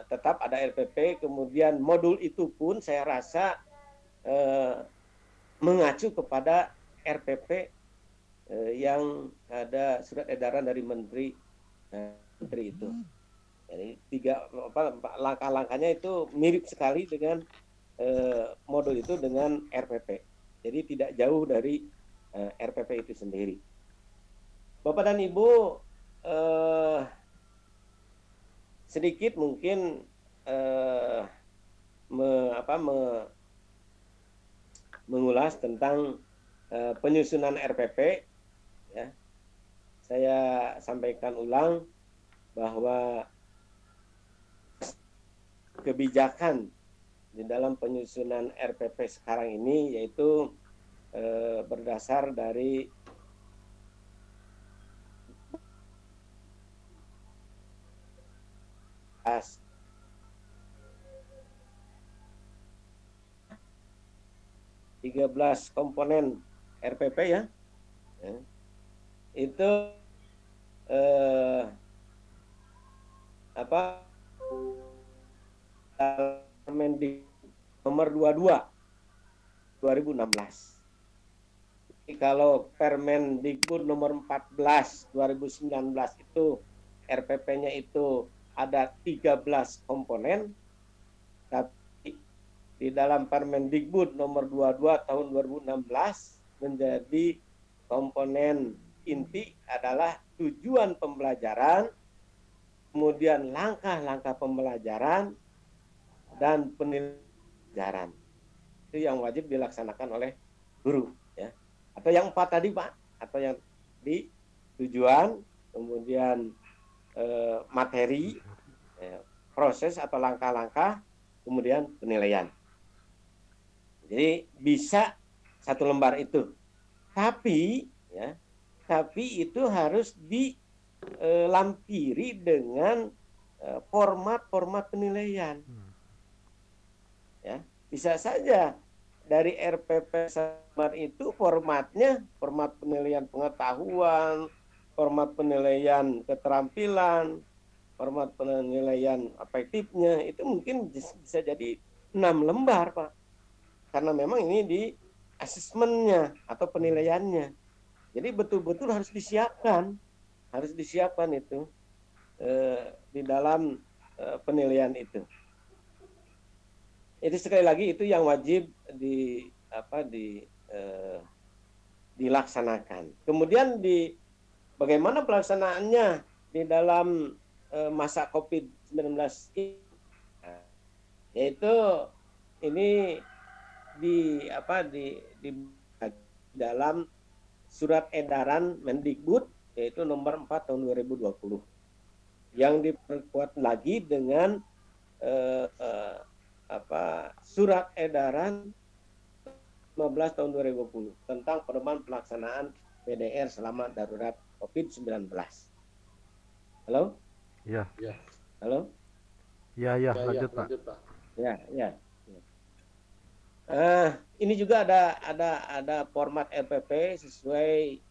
tetap ada RPP, kemudian modul itu pun saya rasa mengacu kepada RPP yang ada surat edaran dari menteri itu. Jadi langkah-langkahnya itu mirip sekali dengan modul itu dengan RPP. Jadi tidak jauh dari RPP itu sendiri. Bapak dan Ibu, sedikit mungkin mengulas tentang penyusunan RPP. Ya. Saya sampaikan ulang bahwa kebijakan di dalam penyusunan RPP sekarang ini yaitu berdasar dari as 13 komponen RPP ya. Itu Permendikbud nomor 22 2016. Jadi kalau Permendikbud nomor 14 2019 itu RPP-nya itu ada 13 komponen, tapi di dalam Permendikbud nomor 22 tahun 2016 menjadi komponen inti adalah tujuan pembelajaran, kemudian langkah-langkah pembelajaran, dan penilaian. Itu yang wajib dilaksanakan oleh guru. Ya. Atau yang 4 tadi Pak, atau yang di tujuan, kemudian materi, proses atau langkah-langkah, kemudian penilaian. Jadi bisa satu lembar itu. Tapi itu harus dilampiri dengan format-format penilaian. Ya, bisa saja dari RPP Samar itu formatnya format penilaian pengetahuan, format penilaian keterampilan, format penilaian afektifnya itu mungkin bisa jadi 6 lembar Pak. Karena memang ini di asesmennya atau penilaiannya. Jadi betul-betul harus disiapkan itu di dalam penilaian itu. Itu sekali lagi itu yang wajib dilaksanakan. Kemudian bagaimana pelaksanaannya di dalam masa COVID-19 ini, yaitu ini di dalam surat edaran Mendikbud yaitu nomor 4 tahun 2020 yang diperkuat lagi dengan surat edaran 15 tahun 2020 tentang pedoman pelaksanaan PDR selama darurat COVID-19. Halo? Ya. Halo? Ya, lanjut Pak. Ya. Ini juga ada format RPP sesuai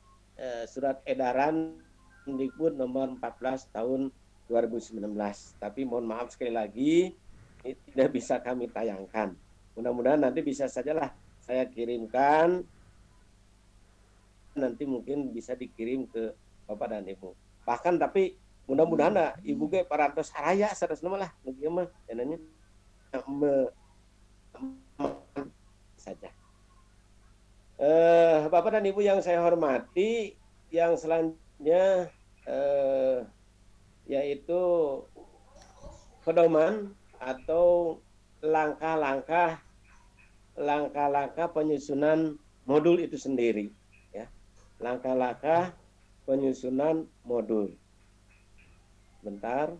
surat edaran Mendikbud nomor 14 tahun 2019. Tapi mohon maaf sekali lagi ini tidak bisa kami tayangkan. Mudah-mudahan nanti bisa sajalah saya kirimkan, nanti mungkin bisa dikirim ke Bapak dan Ibu. Bahkan tapi mudah-mudahan Ibu ge parantos haraya saresna lah lagi mah enanya saja. Bapak dan Ibu yang saya hormati, yang selanjutnya yaitu pedoman atau langkah-langkah penyusunan modul itu sendiri, ya. Langkah-langkah penyusunan modul. Bentar.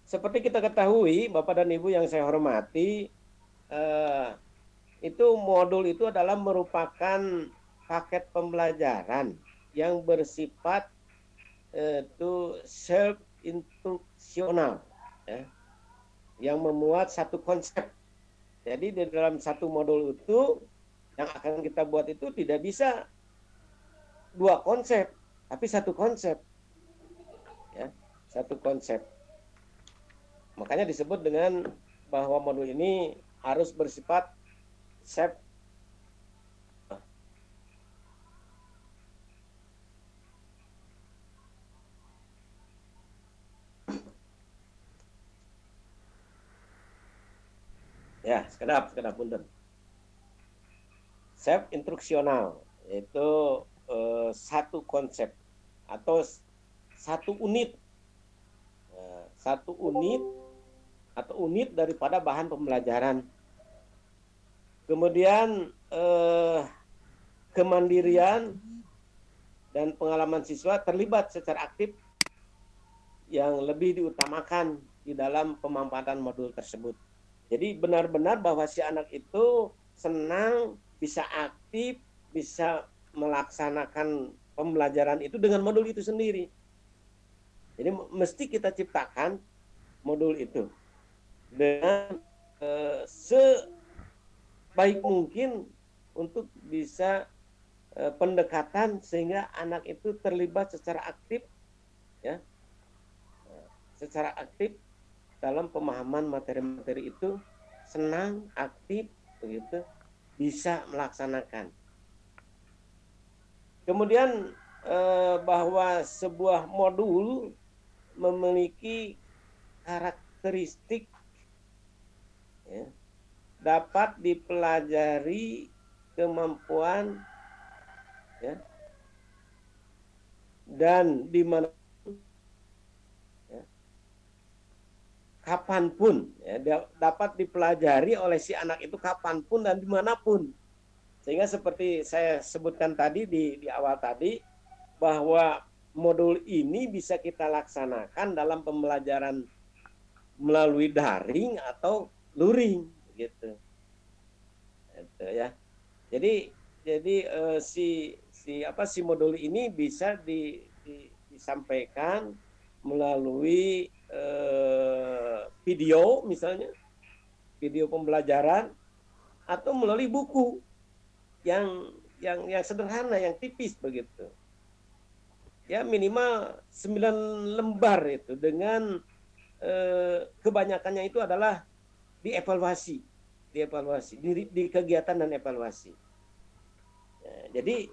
Seperti kita ketahui, Bapak dan Ibu yang saya hormati, itu modul itu adalah merupakan paket pembelajaran yang bersifat itu self-instruksional, ya, yang memuat satu konsep. Jadi di dalam satu modul itu yang akan kita buat itu tidak bisa 2 konsep, tapi satu konsep, ya, satu konsep. Makanya disebut dengan bahwa modul ini harus bersifat self. Ya, sekedap punten. Self instruksional yaitu satu konsep atau satu unit atau unit daripada bahan pembelajaran. Kemudian kemandirian dan pengalaman siswa terlibat secara aktif yang lebih diutamakan di dalam pemanfaatan modul tersebut. Jadi benar-benar bahwa si anak itu senang, bisa aktif, bisa melaksanakan pembelajaran itu dengan modul itu sendiri. Jadi mesti kita ciptakan modul itu dengan sebaik mungkin untuk bisa pendekatan sehingga anak itu terlibat secara aktif, ya, secara aktif dalam pemahaman materi-materi itu, senang, aktif, begitu, bisa melaksanakan. Kemudian bahwa sebuah modul memiliki karakteristik, ya, dapat dipelajari kemampuan, ya, dan di mana kapanpun, ya, dapat dipelajari oleh si anak itu kapanpun dan dimanapun. Sehingga seperti saya sebutkan tadi di awal tadi, bahwa modul ini bisa kita laksanakan dalam pembelajaran melalui daring atau luring, gitu. Itu, ya. Jadi si modul ini bisa disampaikan melalui video, misalnya video pembelajaran, atau melalui buku yang sederhana, yang tipis begitu. Ya, minimal 9 lembar itu, dengan kebanyakannya itu adalah dievaluasi di kegiatan dan evaluasi. Jadi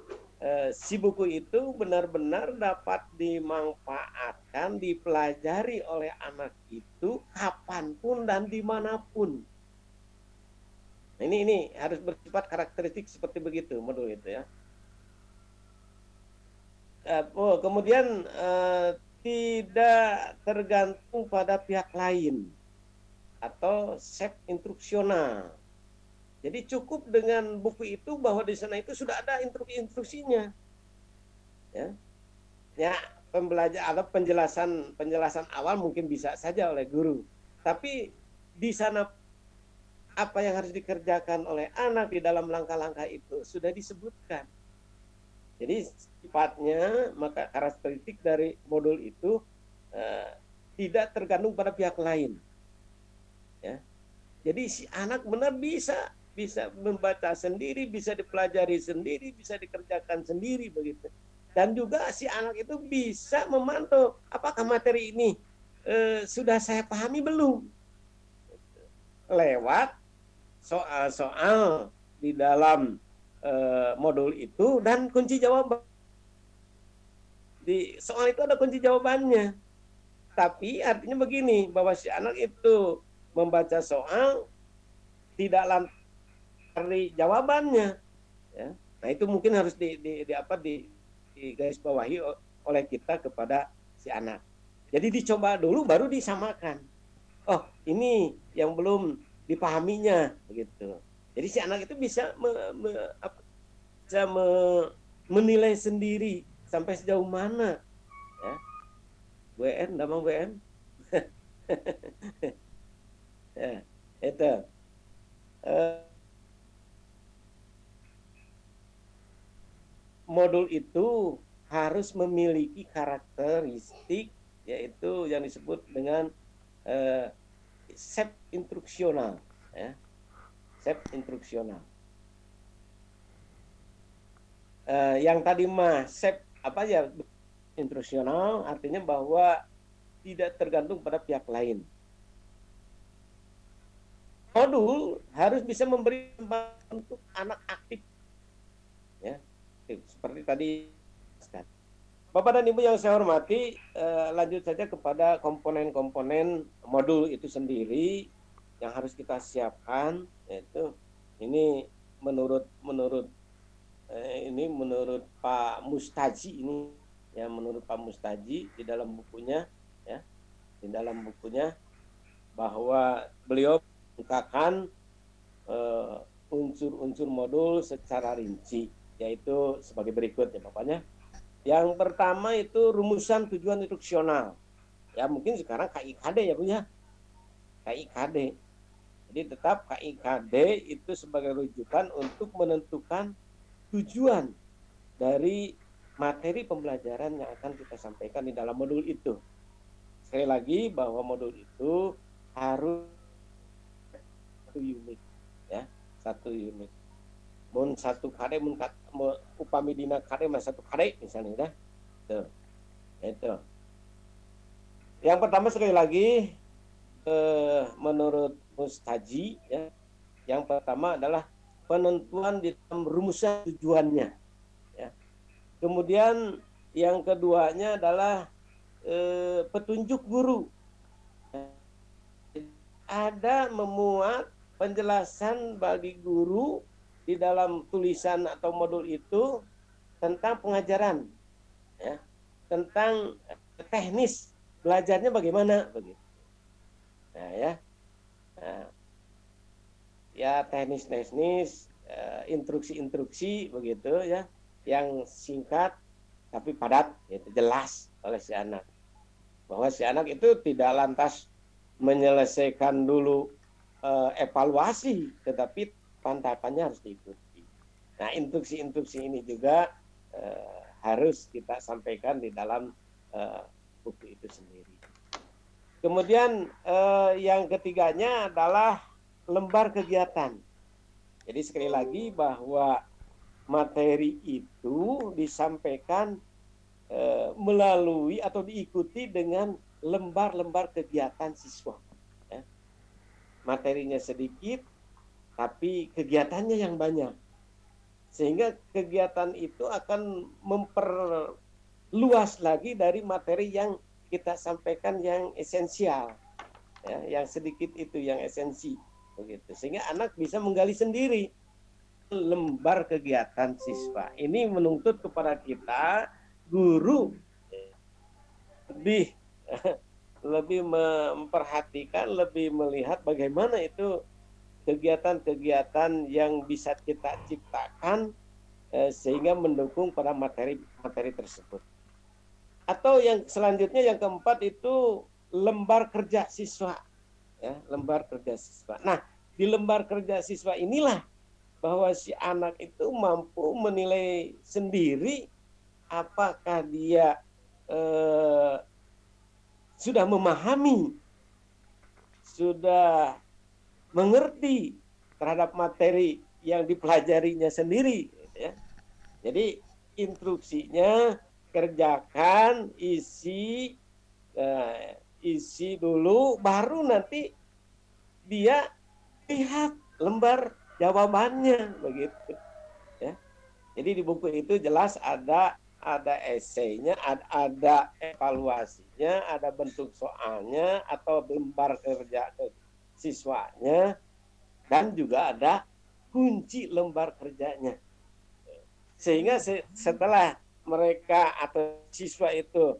si buku itu benar-benar dapat dimanfaatkan, dipelajari oleh anak itu kapanpun dan dimanapun. Nah, ini harus bersifat karakteristik seperti begitu modul itu, ya. Kemudian tidak tergantung pada pihak lain atau self instruksional. Jadi cukup dengan buku itu, bahwa di sana itu sudah ada instruksinya, ya. Ya, atau penjelasan awal mungkin bisa saja oleh guru, tapi di sana apa yang harus dikerjakan oleh anak di dalam langkah-langkah itu sudah disebutkan. Jadi sifatnya, maka karakteristik dari modul itu tidak tergantung pada pihak lain, ya. Jadi si anak benar bisa membaca sendiri, bisa dipelajari sendiri, bisa dikerjakan sendiri, begitu. Dan juga si anak itu bisa memantau apakah materi ini sudah saya pahami belum, lewat soal-soal di dalam modul itu dan kunci jawaban. Di soal itu ada kunci jawabannya. Tapi artinya begini, bahwa si anak itu membaca soal tidak lantas dari jawabannya, ya. Nah, itu mungkin harus di garis bawahi oleh kita kepada si anak. Jadi dicoba dulu baru disamakan. Oh, ini yang belum dipahaminya, begitu. Jadi si anak itu bisa menilai sendiri sampai sejauh mana, ya. WN, damang WN. Ya, itu. Modul itu harus memiliki karakteristik, yaitu yang disebut dengan self instruksional, ya. Self instruksional. Yang tadi self instruksional artinya bahwa tidak tergantung pada pihak lain. modul harus bisa memberi kesempatan untuk anak aktif, ya, seperti tadi. Bapak dan Ibu yang saya hormati, lanjut saja kepada komponen-komponen modul itu sendiri yang harus kita siapkan, yaitu ini menurut Pak Mustaji ini, ya, menurut Pak Mustaji di dalam bukunya, ya, di dalam bukunya bahwa beliau mengungkapkan unsur-unsur modul secara rinci, yaitu sebagai berikut, ya Bapaknya. Yang pertama itu rumusan tujuan instruksional. Ya mungkin sekarang KIKD, ya Bu, ya. KIKD. Jadi tetap KIKD itu sebagai rujukan untuk menentukan tujuan dari materi pembelajaran yang akan kita sampaikan di dalam modul itu. Sekali lagi bahwa modul itu harus 1 unit, ya, 1 unit. Mun 1 KD, upami dina KD mas 1 KD misalnya, dah. Itu. Yang pertama sekali lagi menurut Mustaji, ya, yang pertama adalah penentuan di dalam rumusan tujuannya, ya. Kemudian yang keduanya adalah petunjuk guru. Ada memuat penjelasan bagi guru di dalam tulisan atau modul itu tentang pengajaran, ya, tentang teknis belajarnya bagaimana, begitu. Nah, ya, nah, ya teknis, instruksi-instruksi begitu, ya, yang singkat tapi padat, itu jelas oleh si anak, bahwa si anak itu tidak lantas menyelesaikan dulu evaluasi, tetapi tahapannya harus diikuti. Nah, instruksi-instruksi ini juga harus kita sampaikan di dalam buku itu sendiri. Kemudian yang ketiganya adalah lembar kegiatan. Jadi sekali lagi bahwa materi itu disampaikan melalui atau diikuti dengan lembar-lembar kegiatan siswa. Ya. Materinya sedikit, tapi kegiatannya yang banyak. Sehingga kegiatan itu akan memperluas lagi dari materi yang kita sampaikan yang esensial. Ya, yang sedikit itu yang esensi. Begitu. Sehingga anak bisa menggali sendiri lembar kegiatan siswa. Ini menuntut kepada kita, guru, lebih memperhatikan, lebih melihat bagaimana itu kegiatan-kegiatan yang bisa kita ciptakan sehingga mendukung pada materi tersebut. Atau yang selanjutnya, yang keempat itu lembar kerja siswa, ya, lembar kerja siswa. Nah, di lembar kerja siswa inilah bahwa si anak itu mampu menilai sendiri apakah dia sudah memahami, sudah mengerti terhadap materi yang dipelajarinya sendiri, ya. Jadi instruksinya kerjakan, isi dulu, baru nanti dia lihat lembar jawabannya, begitu, ya. Jadi di buku itu jelas ada esainya, ada evaluasinya, ada bentuk soalnya atau lembar kerja siswanya, dan juga ada kunci lembar kerjanya. Sehingga setelah mereka atau siswa itu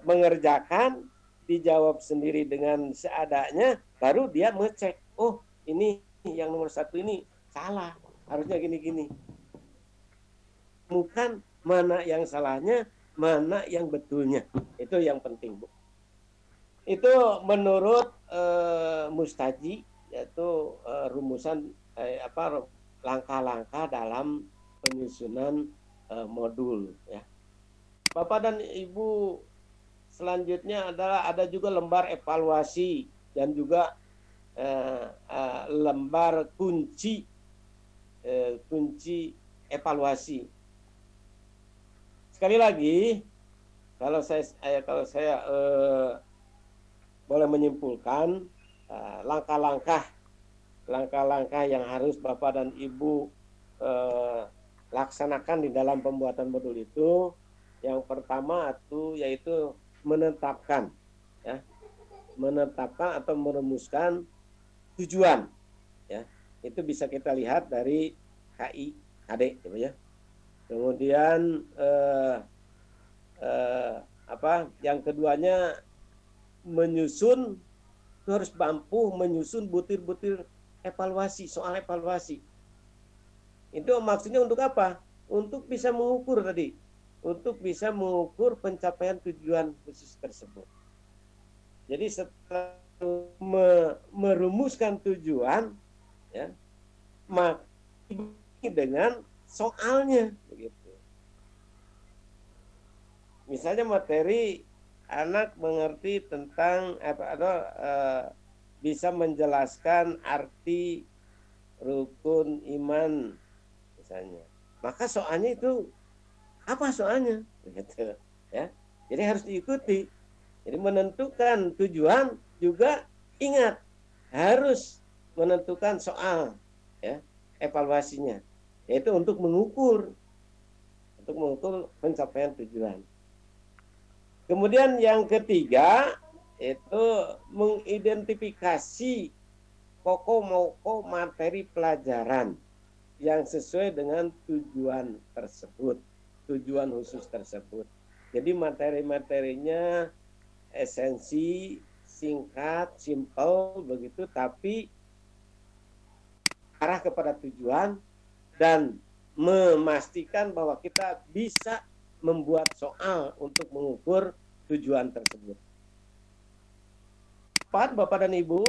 mengerjakan, dijawab sendiri dengan seadanya, baru dia mengecek, oh ini yang nomor 1 ini salah, harusnya gini-gini. Bukan mana yang salahnya, mana yang betulnya. Itu yang penting, Bu. Itu menurut Mustaji, yaitu rumusan langkah-langkah dalam penyusunan modul, ya. Bapak dan Ibu, selanjutnya adalah ada juga lembar evaluasi dan juga lembar kunci evaluasi. Sekali lagi, kalau saya boleh menyimpulkan langkah-langkah langkah-langkah yang harus Bapak dan Ibu laksanakan di dalam pembuatan modul itu. Yang pertama yaitu menetapkan, ya, menetapkan atau merumuskan tujuan, ya. Itu bisa kita lihat dari KIHD, ya. Kemudian yang keduanya menyusun, harus mampu menyusun butir-butir evaluasi, soal evaluasi. Itu maksudnya untuk apa? Untuk bisa mengukur tadi, untuk bisa mengukur pencapaian tujuan khusus tersebut. Jadi setelah merumuskan tujuan, ya, maka dengan soalnya, begitu. Misalnya materi anak mengerti tentang bisa menjelaskan arti rukun iman misalnya, maka soalnya itu apa soalnya, gitu, ya. Jadi harus diikuti. Jadi menentukan tujuan juga ingat harus menentukan soal, ya, evaluasinya, yaitu untuk mengukur pencapaian tujuan. Kemudian yang ketiga itu mengidentifikasi pokok-pokok materi pelajaran yang sesuai dengan tujuan tersebut, tujuan khusus tersebut. Jadi materi-materinya esensi, singkat, simple begitu, tapi arah kepada tujuan dan memastikan bahwa kita bisa membuat soal untuk mengukur tujuan tersebut. 4, Bapak dan Ibu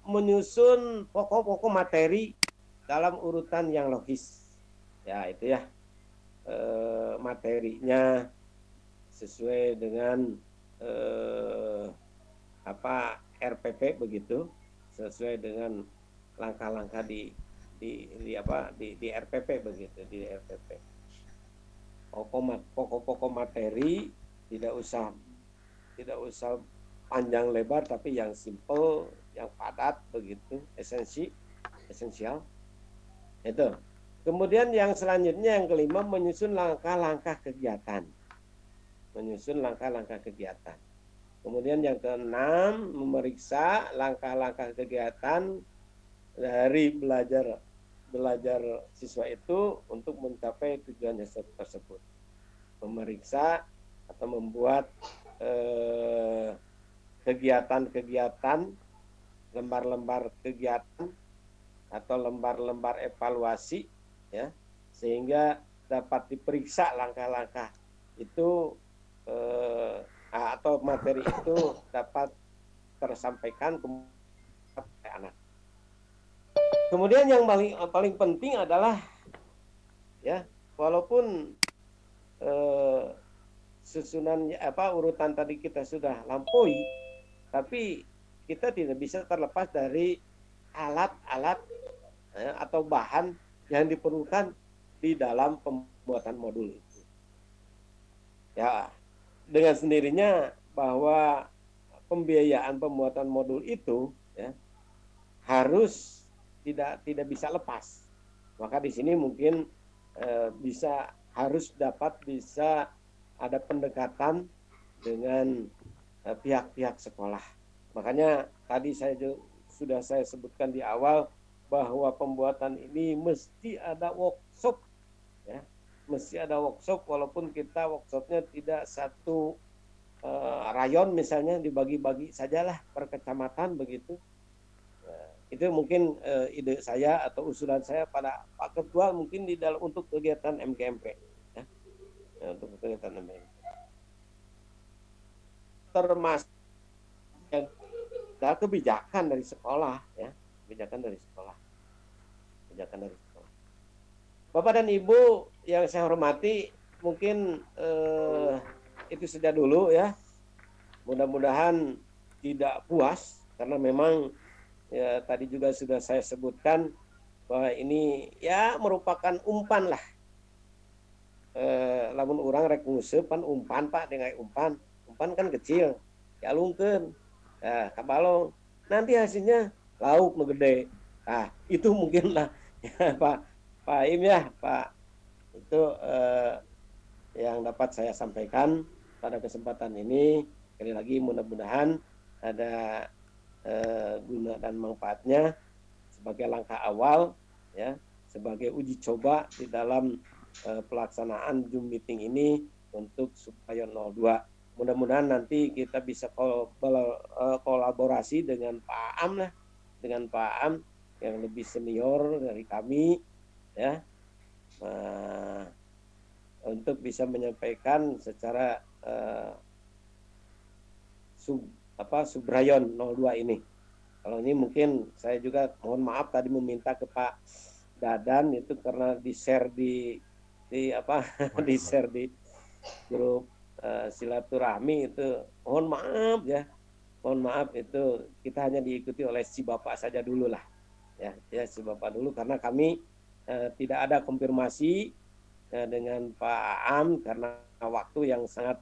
menyusun pokok-pokok materi dalam urutan yang logis. Ya, itu ya. Materinya sesuai dengan RPP begitu, sesuai dengan langkah-langkah di RPP begitu, di RPP. Pokok-pokok materi tidak usah panjang lebar, tapi yang simple, yang padat begitu, esensial. Itu. Kemudian yang selanjutnya yang kelima menyusun langkah-langkah kegiatan. Kemudian yang keenam memeriksa langkah-langkah kegiatan dari belajar siswa itu untuk mencapai tujuan tersebut. Memeriksa atau membuat kegiatan-kegiatan, lembar-lembar kegiatan atau lembar-lembar evaluasi, ya, sehingga dapat diperiksa langkah-langkah itu atau materi itu dapat tersampaikan ke anak. Kemudian yang paling penting adalah, ya, walaupun susunan urutan tadi kita sudah lampaui, tapi kita tidak bisa terlepas dari alat-alat atau bahan yang diperlukan di dalam pembuatan modul itu. Ya, dengan sendirinya bahwa pembiayaan pembuatan modul itu, ya, harus tidak bisa lepas. Maka di sini mungkin harus bisa ada pendekatan dengan pihak-pihak sekolah. Makanya tadi sudah saya sebutkan di awal bahwa pembuatan ini mesti ada workshop, ya, mesti ada workshop, walaupun kita workshopnya tidak satu rayon misalnya, dibagi-bagi sajalah per kecamatan begitu. Itu mungkin ide saya atau usulan saya pada Pak Ketua mungkin di dalam untuk kegiatan MGMP, ya, untuk kegiatan MGMP. Termasuk kebijakan dari sekolah, ya, kebijakan dari sekolah. Bapak dan Ibu yang saya hormati, mungkin itu saja dulu, ya. Mudah-mudahan tidak puas karena memang, ya, tadi juga sudah saya sebutkan bahwa ini, ya, merupakan umpan lah. Lamun orang rek nguseup pan umpan Pak, dengan umpan kan kecil, ya lungkeun, kabalong, nanti hasilnya lauk nu gede, Nah, itu mungkin lah ya, Pak Im ya, Pak, itu yang dapat saya sampaikan pada kesempatan ini. Sekali lagi mudah-mudahan ada guna dan manfaatnya sebagai langkah awal ya, sebagai uji coba di dalam pelaksanaan Zoom meeting ini untuk Subrayon 02. Mudah-mudahan nanti kita bisa kolaborasi dengan Pak Am lah, dengan Pak Am yang lebih senior dari kami ya, untuk bisa menyampaikan secara Subrayon 02 ini. Kalau ini mungkin saya juga mohon maaf tadi meminta ke Pak Dadan itu karena di-share di di-share di grup silaturahmi itu. Mohon maaf ya. Mohon maaf itu kita hanya diikuti oleh si Bapak saja dulu lah. Ya si Bapak dulu karena kami tidak ada konfirmasi dengan Pak Am karena waktu yang sangat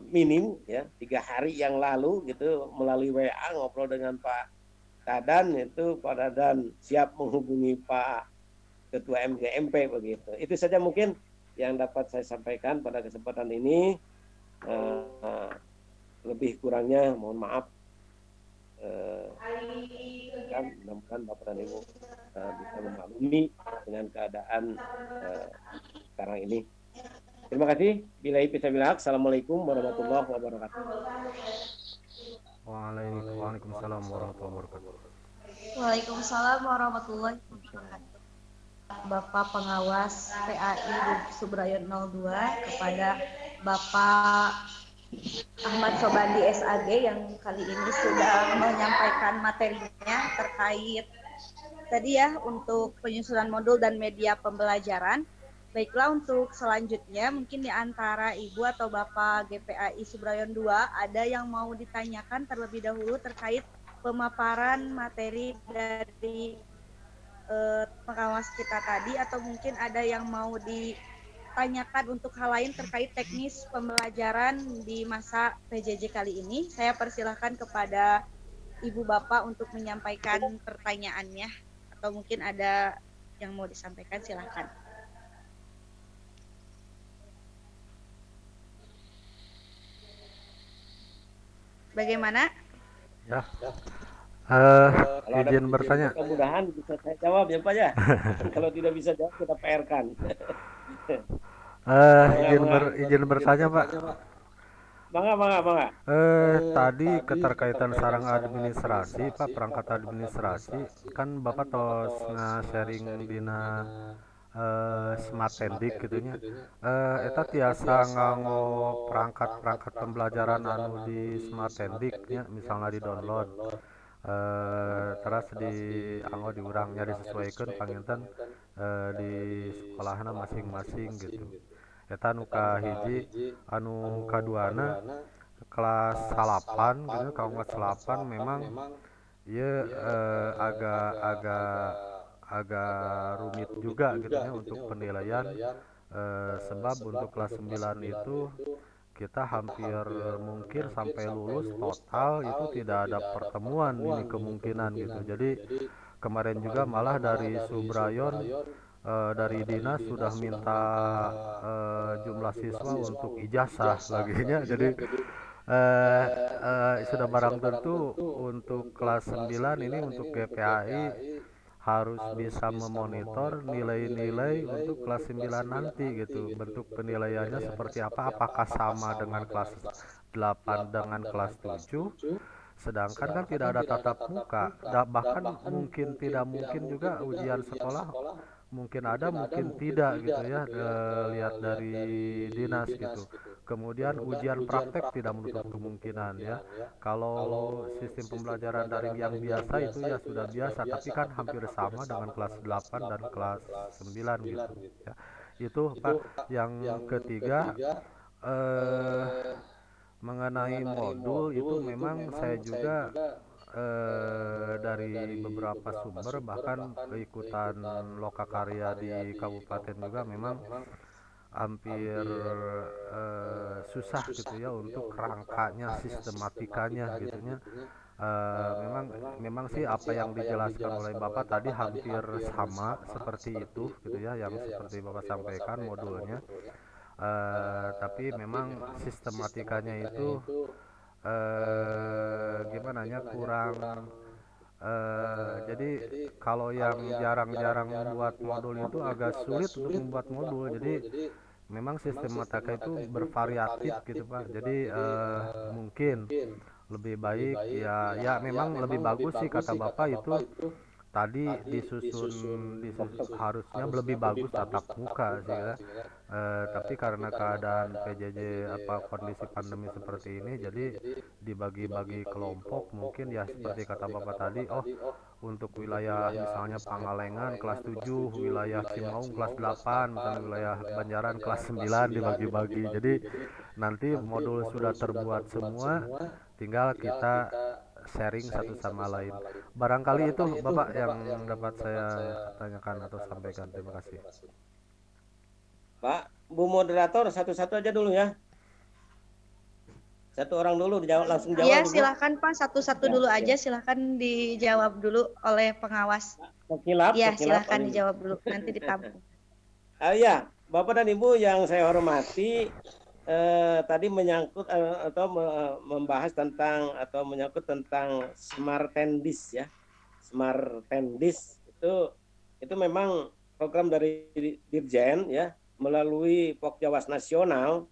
minim ya, 3 hari yang lalu gitu melalui WA ngobrol dengan Pak Dadan, itu Pak Dadan siap menghubungi Pak Ketua MGMP begitu. Itu saja mungkin yang dapat saya sampaikan pada kesempatan ini. Lebih kurangnya mohon maaf. Mudah-mudahan Bapak dan Ibu bisa memaklumi dengan keadaan sekarang ini. Terima kasih. Assalamualaikum warahmatullahi wabarakatuh. Waalaikumsalam warahmatullahi wabarakatuh. Waalaikumsalam warahmatullahi wabarakatuh. Bapak Pengawas PAI Subrayon 02 kepada Bapak Ahmad Sobandi SAG yang kali ini sudah menyampaikan materinya terkait tadi ya untuk penyusunan modul dan media pembelajaran. Baiklah, untuk selanjutnya mungkin di antara Ibu atau Bapak GPAI Subrayon 2 ada yang mau ditanyakan terlebih dahulu terkait pemaparan materi dari pengawas kita tadi, atau mungkin ada yang mau ditanyakan untuk hal lain terkait teknis pembelajaran di masa PJJ kali ini. Saya persilahkan kepada Ibu Bapak untuk menyampaikan pertanyaannya, atau mungkin ada yang mau disampaikan, silahkan. Bagaimana? Ya. Izin bertanya. Mudah-mudahan bisa saya jawab ya Pak ya. Kalau tidak bisa jawab kita PR-kan. Izin bertanya Pak. Bangga. Tadi keterkaitan sarang administrasi Pak, perangkat administrasi kan Bapak tos nge-sharing dina smart tendik gitunya. Eta tiasa nganggo perangkat pembelajaran anu di smart tendiknya, misalnya di download terus di anggo diurangnya disesuaikan panginten di sekolahna masing-masing gitu. Eta anu kahiji, anu kaduana kelas 8 gitu, kelas 8 memang ya agak rumit juga gitu ya untuk penilaian, sebab untuk kelas 9 itu kita hampir mungkin sampai lulus total itu tidak ada pertemuan ini kemungkinan gitu. Jadi kemarin juga malah dari Subrayon dari dinas sudah minta jumlah siswa untuk ijazah laginya. Jadi sudah barang tentu untuk kelas 9 ini untuk GPAI harus bisa memonitor nilai-nilai untuk kelas 9 nanti gitu. Bentuk penilaiannya seperti apa, apakah sama dengan kelas 8 dengan kelas 7. Sedangkan kan tidak ada tatap muka, bahkan mungkin tidak mungkin juga ujian sekolah, mungkin ada mungkin tidak gitu ya, lihat dari dinas gitu. Kemudian ujian praktek tidak menutup kemungkinan ya. Kalau sistem pembelajaran daring yang biasa itu ya sudah biasa, tapi kan hampir sama dengan kelas 8 dan kelas 9 gitu ya. Itu Pak. Yang ketiga mengenai modul itu memang saya juga dari beberapa sumber, bahkan keikutan lokakarya di kabupaten juga memang hampir susah gitu ya untuk rangkanya, sistematikanya gitunya. Memang sih apa yang dijelaskan oleh Bapak tadi hampir sama seperti itu gitu ya, yang seperti Bapak sampaikan modulnya. Tapi memang sistematikanya itu gimana ya, kurang. Jadi kalau yang jarang-jarang membuat modul itu agak sulit untuk membuat modul. Jadi memang sistematika itu bervariatif gitu Pak. Jadi mungkin lebih baik ya memang lebih bagus sih kata Bapak itu tadi disusun harusnya lebih bagus tatap muka sih ya. Tapi karena keadaan PJJ kondisi pandemi seperti ini, jadi dibagi-bagi kelompok mungkin ya seperti kata Bapak tadi. Oh, untuk wilayah misalnya Pangalengan kelas 7, wilayah Cimaung kelas 8, misalnya wilayah Banjaran kelas 9 dibagi-bagi. Jadi nanti modul sudah terbuat semua, tinggal kita sharing satu sama lain. Barangkali itu Bapak yang dapat saya tanyakan atau sampaikan. Terima kasih. Pak, Bu moderator satu-satu aja dulu ya. Satu orang dulu langsung jawab. Iya, silakan Pak, satu-satu dulu aja, silakan dijawab dulu oleh pengawas. Iya, silakan dijawab dulu, nanti ditampung. Ya, Bapak dan Ibu yang saya hormati, tadi menyangkut atau membahas tentang atau menyangkut tentang Smart Tendis ya. Smart Tendis itu memang program dari Dirjen ya, melalui Pokjawas Nasional.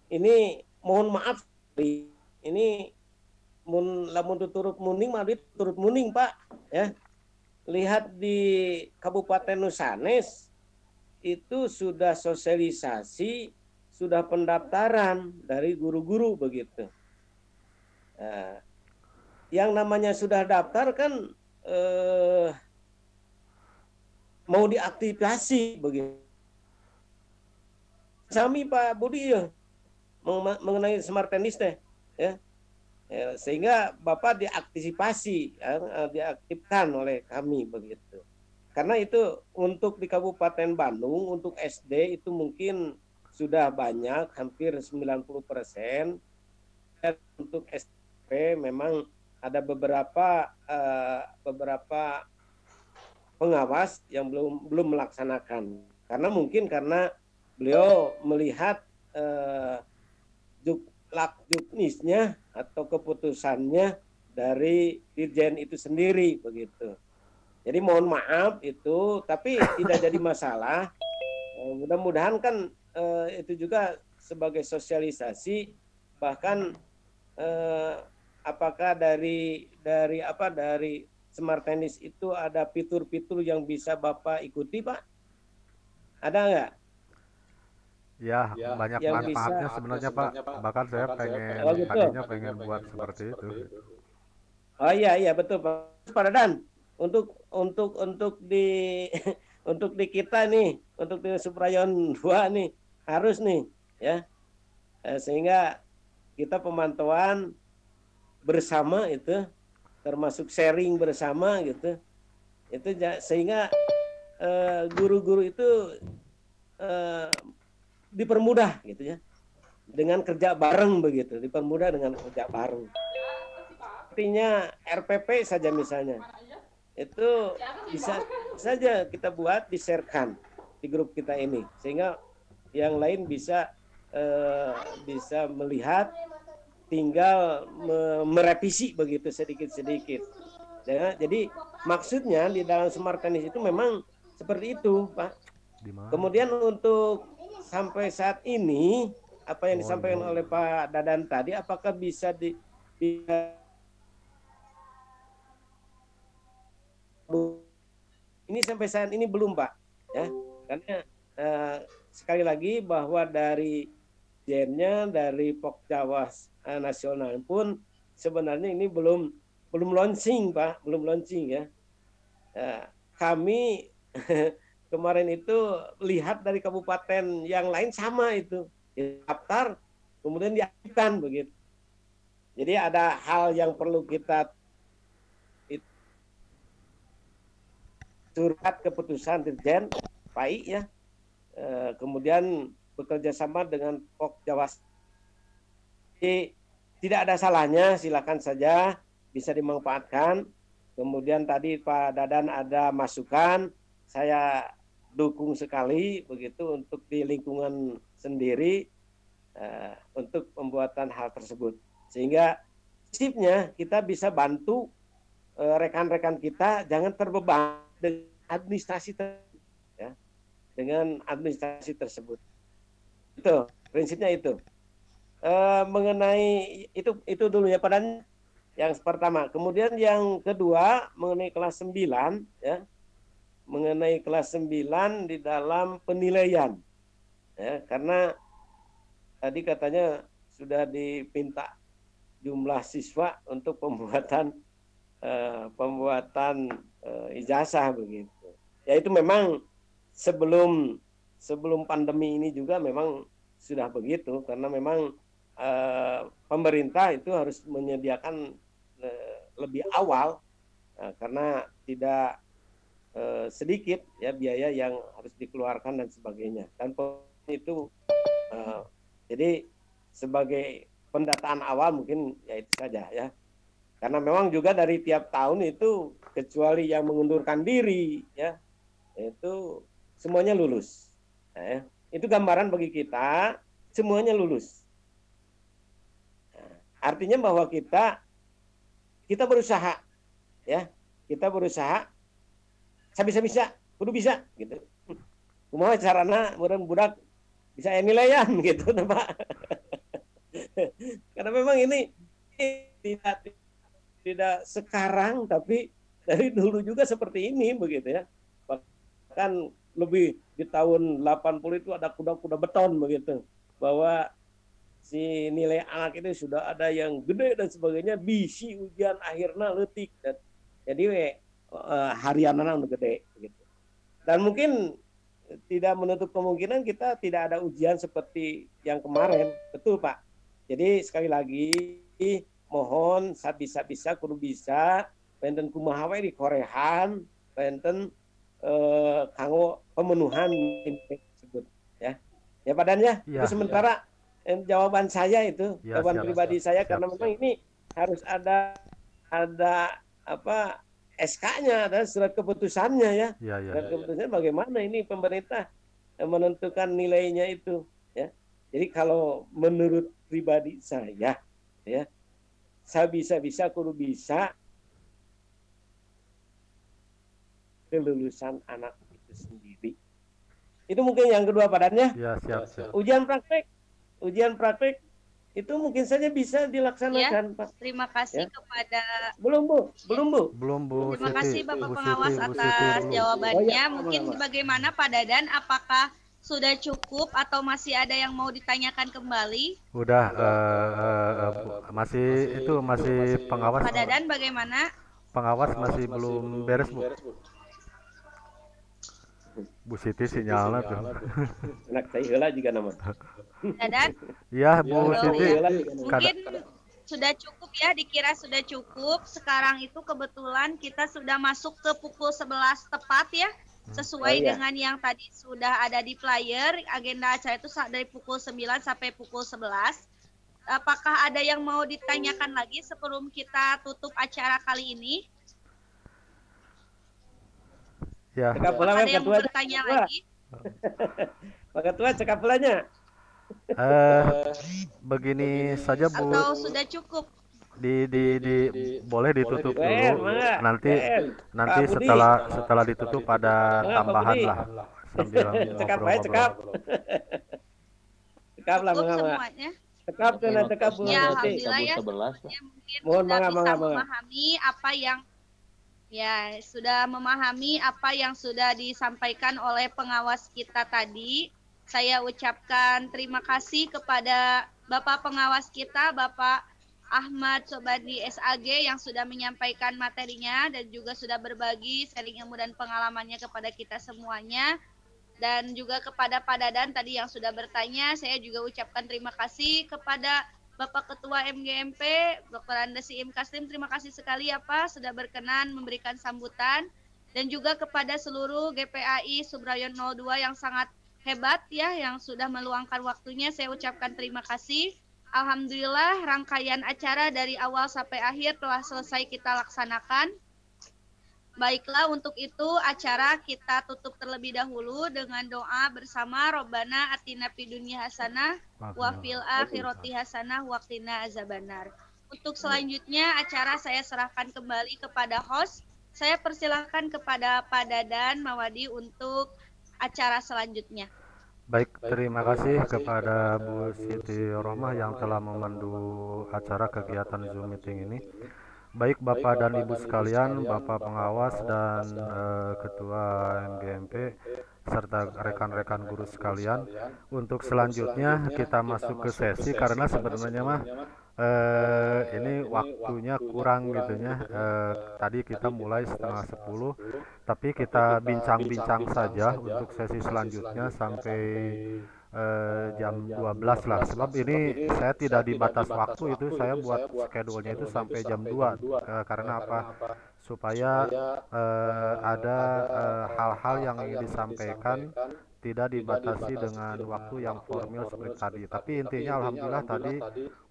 Ini mohon maaf, ini lamun turut muning mah turut muning Pak ya. Lihat di Kabupaten Nusanes itu sudah sosialisasi, sudah pendaftaran dari guru-guru begitu. Yang namanya sudah daftar kan mau diaktifasi begitu. Sami Pak Budi ya mengenai Smart Tendis teh ya. Sehingga Bapak diaktifasi ya, diaktifkan oleh kami begitu. Karena itu untuk di Kabupaten Bandung untuk SD itu mungkin sudah banyak, hampir 90%. Dan untuk SMP memang ada beberapa pengawas yang belum melaksanakan. Karena beliau melihat juknisnya atau keputusannya dari Dirjen itu sendiri begitu. Jadi mohon maaf itu, tapi tidak jadi masalah. Mudah-mudahan kan itu juga sebagai sosialisasi, bahkan apakah dari Smart Tendis itu ada fitur-fitur yang bisa Bapak ikuti Pak? Ada nggak? Ya, banyak manfaatnya sebenarnya Pak. Bahkan saya pengen buat seperti itu. Oh iya betul Pak. Pak Dadan, untuk di kita nih, untuk di Suprayon 2 nih harus nih ya. Sehingga kita pemantauan bersama itu termasuk sharing bersama gitu. Itu sehingga guru-guru itu dipermudah gitu ya, dengan kerja bareng begitu, dipermudah dengan kerja bareng. Artinya RPP saja misalnya, itu bisa saja kita buat di-sharekan di grup kita ini, sehingga yang lain bisa melihat, tinggal merevisi begitu sedikit-sedikit. Ya, jadi maksudnya di dalam Smart Tendis itu memang seperti itu Pak. Kemudian untuk sampai saat ini apa yang disampaikan oleh Pak Dadan tadi, apakah bisa ini sampai saat ini belum Pak ya, karena sekali lagi bahwa dari Jennya, dari Pokjawas Nasional pun sebenarnya ini belum launching Pak, belum launching ya. Kami kemarin itu lihat dari kabupaten yang lain sama itu, daftar kemudian diaktifkan begitu. Jadi ada hal yang perlu kita surat keputusan Dirjen PAI ya, kemudian bekerja sama dengan POK Jawa. Jadi tidak ada salahnya, silakan saja, bisa dimanfaatkan. Kemudian tadi Pak Dadan ada masukan, saya dukung sekali begitu untuk di lingkungan sendiri untuk pembuatan hal tersebut. Sehingga prinsipnya kita bisa bantu rekan-rekan kita jangan terbeban dengan administrasi dengan administrasi tersebut. Itu prinsipnya itu. Mengenai itu dulu ya Pak, yang pertama. Kemudian yang kedua mengenai kelas 9 ya. Mengenai kelas 9 di dalam penilaian. Ya, karena tadi katanya sudah dipinta jumlah siswa untuk pembuatan ijazah begitu. Ya itu memang sebelum pandemi ini juga memang sudah begitu, karena memang pemerintah itu harus menyediakan lebih awal karena tidak sedikit ya biaya yang harus dikeluarkan dan sebagainya. Dan itu jadi sebagai pendataan awal mungkin ya itu saja ya. Karena memang juga dari tiap tahun itu kecuali yang mengundurkan diri ya itu semuanya lulus. Ya. Itu gambaran bagi kita semuanya lulus. Artinya bahwa kita berusaha ya, kita berusaha bisa kudu bisa gitu. Kumaha carana mudah budak bisa nilaian gitu Pak. Karena memang ini tidak sekarang tapi dari dulu juga seperti ini begitu ya. Bahkan lebih di tahun 80 itu ada kuda-kuda beton begitu. Bahwa si nilai anak itu sudah ada yang gede dan sebagainya, bisi ujian akhirnya letik dan jadi harianana udah gede gitu. Dan mungkin tidak menutup kemungkinan kita tidak ada ujian seperti yang kemarin, betul Pak. Jadi sekali lagi mohon sabisa kudu bisa penten kumaha we di korehan penten kanggo pemenuhan tersebut ya. Ya Pak Dan ya. Itu sementara jawaban saya itu, jawaban pribadi saya karena memang ini harus ada apa SK-nya, ada surat keputusannya ya. Surat keputusannya bagaimana ini pemerintah menentukan nilainya itu ya. Jadi kalau menurut pribadi saya ya, saya bisa kudu bisa kelulusan anak itu sendiri. Itu mungkin yang kedua padannya. Ya, siap. Ujian praktek itu mungkin saja bisa dilaksanakan, ya, Pak. Terima kasih kepada Belum Bu. Terima kasih Bapak Pengawas atas jawabannya. Mungkin bagaimana Pak Dadan, apakah sudah cukup atau masih ada yang mau ditanyakan kembali? Udah, masih pengawas. Pak Dadan bagaimana? Pengawas masih belum beres, Bu. Bu Siti sinyalnya tuh. Anak saya heula juga nama. Dadan? Iya, Bu Siti. Mungkin sudah cukup ya, dikira sudah cukup. Sekarang itu kebetulan kita sudah masuk ke pukul 11 tepat ya. Sesuai dengan yang tadi sudah ada di flyer, agenda acara itu dari pukul 9 sampai pukul 11. Apakah ada yang mau ditanyakan lagi sebelum kita tutup acara kali ini? Ya. Ada yang mau bertanya lagi? Pak Ketua, cekap pulanya. Begini saja Bu. Atau sudah cukup? Boleh ditutup dulu. Nanti setelah ditutup ada tambahan lah sambil ngobrol-ngobrol. Cekap lah semuanya. Cekap Bu. Ya, alhamdulillah ya. Mungkin sudah bisa memahami apa yang sudah memahami apa yang sudah disampaikan oleh pengawas kita tadi. Saya ucapkan terima kasih kepada Bapak pengawas kita, Bapak Ahmad Sobandi SAG yang sudah menyampaikan materinya dan juga sudah berbagi sharing ilmu dan pengalamannya kepada kita semuanya. Dan juga kepada Pak Dadan tadi yang sudah bertanya, saya juga ucapkan terima kasih kepada Bapak Ketua MGMP, Dr. Andasi Im Kaslim, terima kasih sekali ya Pak sudah berkenan memberikan sambutan. Dan juga kepada seluruh GPAI Subrayon 02 yang sangat hebat ya yang sudah meluangkan waktunya. Saya ucapkan terima kasih. Alhamdulillah rangkaian acara dari awal sampai akhir telah selesai kita laksanakan. Baiklah, untuk itu acara kita tutup terlebih dahulu dengan doa bersama Robbana atina fid dunya hasanah wa fil akhirati hasanah wa qina azabannar. Untuk selanjutnya acara saya serahkan kembali kepada host. Saya persilahkan kepada Pak Dadan Mawadi untuk acara selanjutnya. Baik, terima kasih kepada Bu Siti Rohmah yang telah memandu acara kegiatan Zoom meeting ini. Baik Bapak dan Ibu sekalian, Bapak pengawas dan Ketua MGMP serta rekan-rekan guru sekalian, untuk selanjutnya kita masuk ke sesi karena sebenarnya mah ini waktunya kurang gitu ya. Tadi kita mulai setengah 10, tapi kita bincang-bincang saja untuk sesi selanjutnya sampai jam 12 lah, sebab ini saya tidak dibatas waktu, itu saya buat schedule-nya itu sampai jam 2 karena apa, supaya ada hal-hal yang ingin disampaikan tidak dibatasi dengan waktu yang formal seperti tadi. Tapi intinya alhamdulillah tadi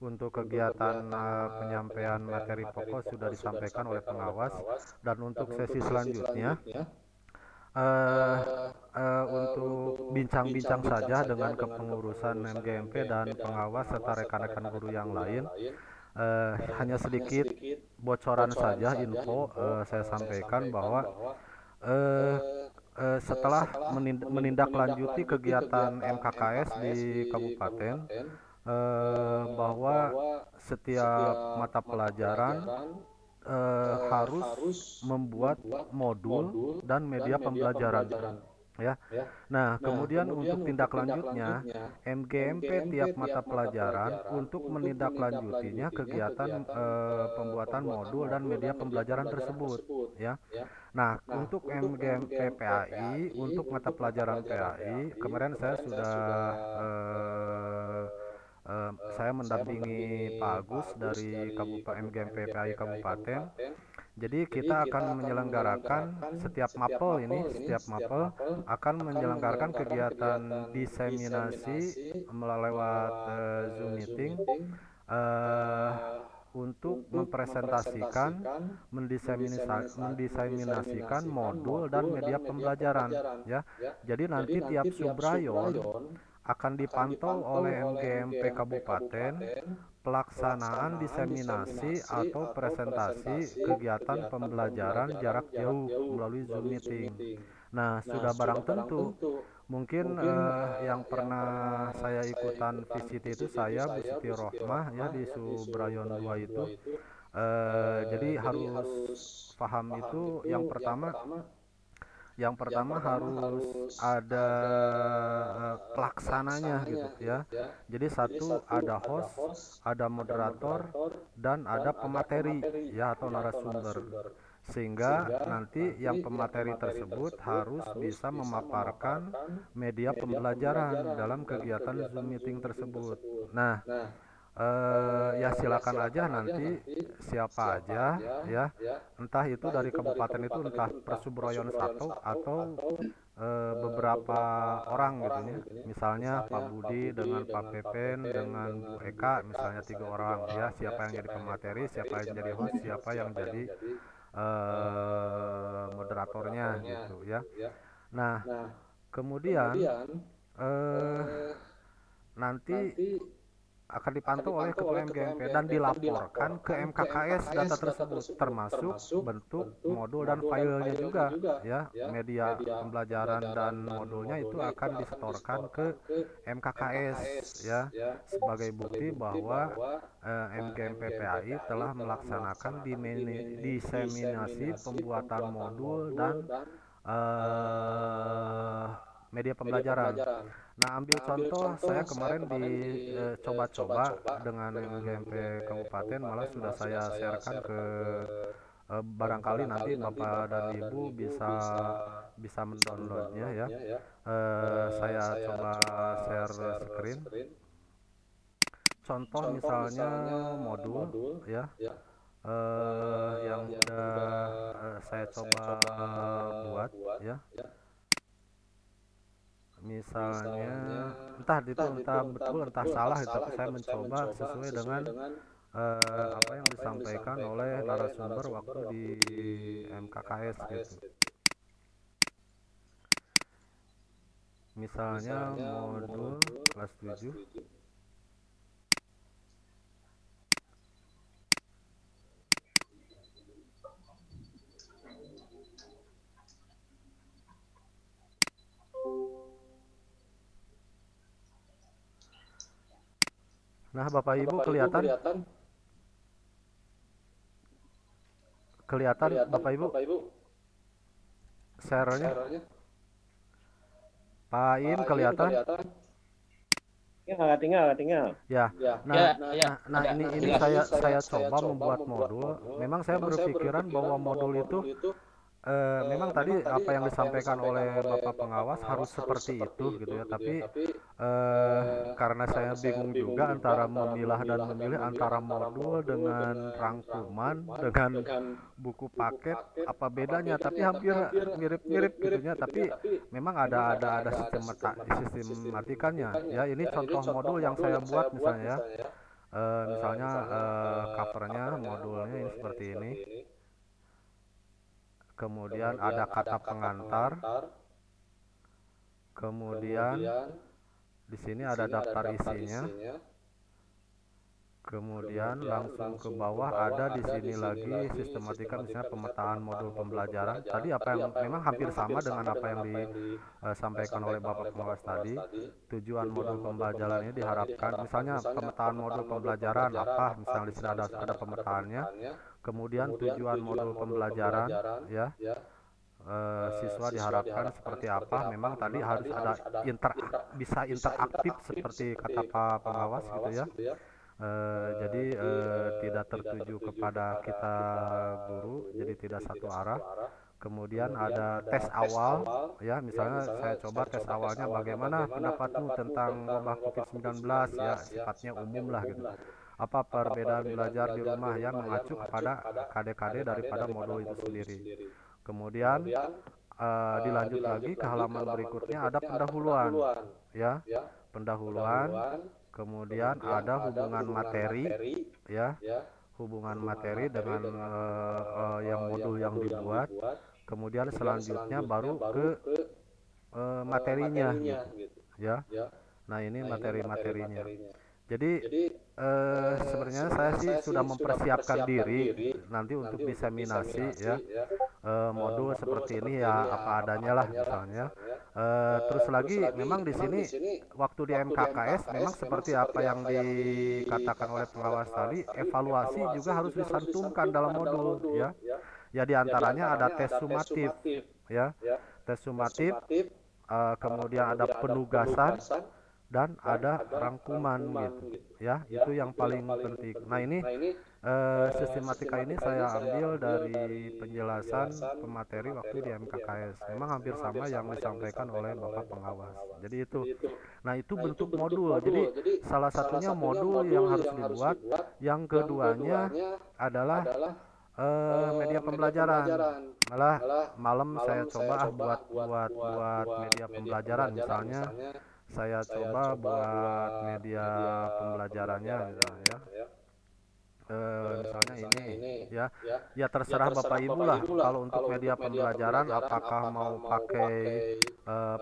untuk kegiatan penyampaian materi pokok sudah disampaikan oleh pengawas, dan untuk sesi selanjutnya untuk bincang-bincang saja dengan kepengurusan MGMP dan pengawas serta rekan-rekan guru yang lain. Hanya sedikit bocoran saja info, saya sampaikan bahwa setelah menindaklanjuti kegiatan MKKS di kabupaten, bahwa setiap mata pelajaran harus membuat modul dan media pembelajaran ya. Nah, kemudian untuk tindak lanjutnya MGMP tiap mata pelajaran untuk menindaklanjutinya kegiatan pembuatan modul dan media pembelajaran tersebut ya. Nah, untuk MGMP PAI, untuk mata pelajaran PAI kemarin saya sudah saya mendampingi Pak Agus dari Kabupaten MGMP PAI Kabupaten. Jadi kita akan menyelenggarakan setiap mapel akan menyelenggarakan kegiatan diseminasi melalui Zoom meeting untuk mempresentasikan, mendiseminasikan modul dan media pembelajaran ya. Jadi nanti tiap subrayon akan dipantau oleh MGMP Kabupaten pelaksanaan diseminasi atau presentasi kegiatan pembelajaran jarak jauh melalui Zoom meeting. Nah, sudah barang tentu mungkin yang pernah saya ikutan VCT itu saya Bu Siti Rohmah ya di Subrayon 2 itu. Jadi harus paham itu yang pertama harus ada pelaksananya gitu ya. Jadi satu, ada host, ada moderator, dan ada pemateri ya atau narasumber. Sehingga nanti yang pemateri tersebut harus bisa memaparkan media pembelajaran dalam kegiatan Zoom meeting tersebut. Nah, ya silakan aja nanti siapa aja ya, entah itu dari kabupaten itu, entah persubroyon satu atau beberapa orang gitu ya, misalnya Pak Budi dengan Pak Pepen dengan Bu Eka, misalnya 3 orang ya, siapa yang jadi pemateri, siapa yang jadi host, siapa yang jadi moderatornya gitu ya. Nah, kemudian nanti akan dipantau oleh Ketua MGMP dan dilaporkan ke MKKS data tersebut, termasuk bentuk modul dan filenya juga ya. Media pembelajaran dan modulnya itu akan disetorkan ke MKKS ya, sebagai bukti bahwa MGMP PAI telah melaksanakan diseminasi pembuatan modul dan media pembelajaran. Nah, ambil contoh, saya kemarin coba-coba dengan MGMP Kabupaten, malah sudah saya sharekan ke barangkali nanti Bapak dan Ibu bisa mendownloadnya ya. Saya coba share screen. Contoh misalnya modul ya, yang udah saya coba buat ya. Misalnya entah itu entah betul entah salah, tapi saya mencoba sesuai dengan apa yang disampaikan oleh narasumber waktu di MKKS gitu. Misalnya modul kelas 7. Nah, Bapak Ibu kelihatan Bapak Ibu share-nya. Pak Im kelihatan? Tinggal. Ya. Nah, ini saya coba membuat modul. Memang saya berpikiran bahwa modul itu memang tadi apa yang disampaikan oleh Bapak pengawas harus seperti itu gitu ya, tapi karena saya bingung juga antara memilah dan memilih antara modul dengan rangkuman dengan buku paket, apa bedanya, tapi hampir mirip-mirip gitunya, tapi memang ada sistematikannya ya. Ini contoh modul yang saya buat misalnya ya. Misalnya covernya modulnya ini seperti ini. Kemudian ada kata pengantar. Kemudian di sini ada daftar isinya. Kemudian langsung ke bawah ada di sini lagi sistematika, misalnya pemetaan modul pembelajaran. Tadi apa yang memang hampir sama dengan apa yang disampaikan oleh Bapak pengawas tadi. Tujuan modul pembelajaran ini diharapkan, misalnya pemetaan modul pembelajaran apa, misalnya di sini ada pemetaannya. Kemudian tujuan modul pembelajaran ya. Siswa diharapkan seperti apa, memang tadi harus ada bisa interaktif seperti kata Pak pengawas gitu ya. Jadi tidak tertuju kepada kita guru, jadi tidak satu arah. Kemudian ada tes awal ya, misalnya saya coba tes awalnya bagaimana pendapatmu tentang wabah COVID-19 ya, sifatnya umum lah gitu. Apa perbedaan belajar di rumah ya, mengacu kepada KD-KD daripada modul itu sendiri. Kemudian dilanjut lagi ke halaman berikutnya ada pendahuluan ya, pendahuluan. Kemudian ada hubungan materi ya, hubungan materi dengan yang modul yang dibuat. Kemudian selanjutnya baru ke materinya gitu ya. Nah, ini materi-materinya. Jadi sebenarnya saya sih sudah mempersiapkan diri nanti untuk diseminasi ya, modul seperti ini ya apa adanya lah misalnya. Terus lagi memang di sini waktu di MKKS memang seperti apa yang dikatakan oleh pengawas tadi, evaluasi juga harus disantumkan dalam modul ya. Ya diantaranya ada tes sumatif ya, tes sumatif, kemudian ada penugasan dan ada rangkuman gitu ya, itu yang paling penting. Nah, ini sistematika ini saya ambil dari penjelasan pemateri waktu di MKKS. Memang hampir sama yang disampaikan oleh Bapak pengawas. Jadi itu. Nah, itu bentuk modul. Jadi salah satunya modul yang harus dibuat. Yang keduanya adalah media pembelajaran. Malah malam saya coba buat media pembelajaran, misalnya saya coba buat media pembelajarannya misalnya ya. Misalnya ini ya terserah Bapak Ibu lah kalau untuk media pembelajaran, apakah mau pakai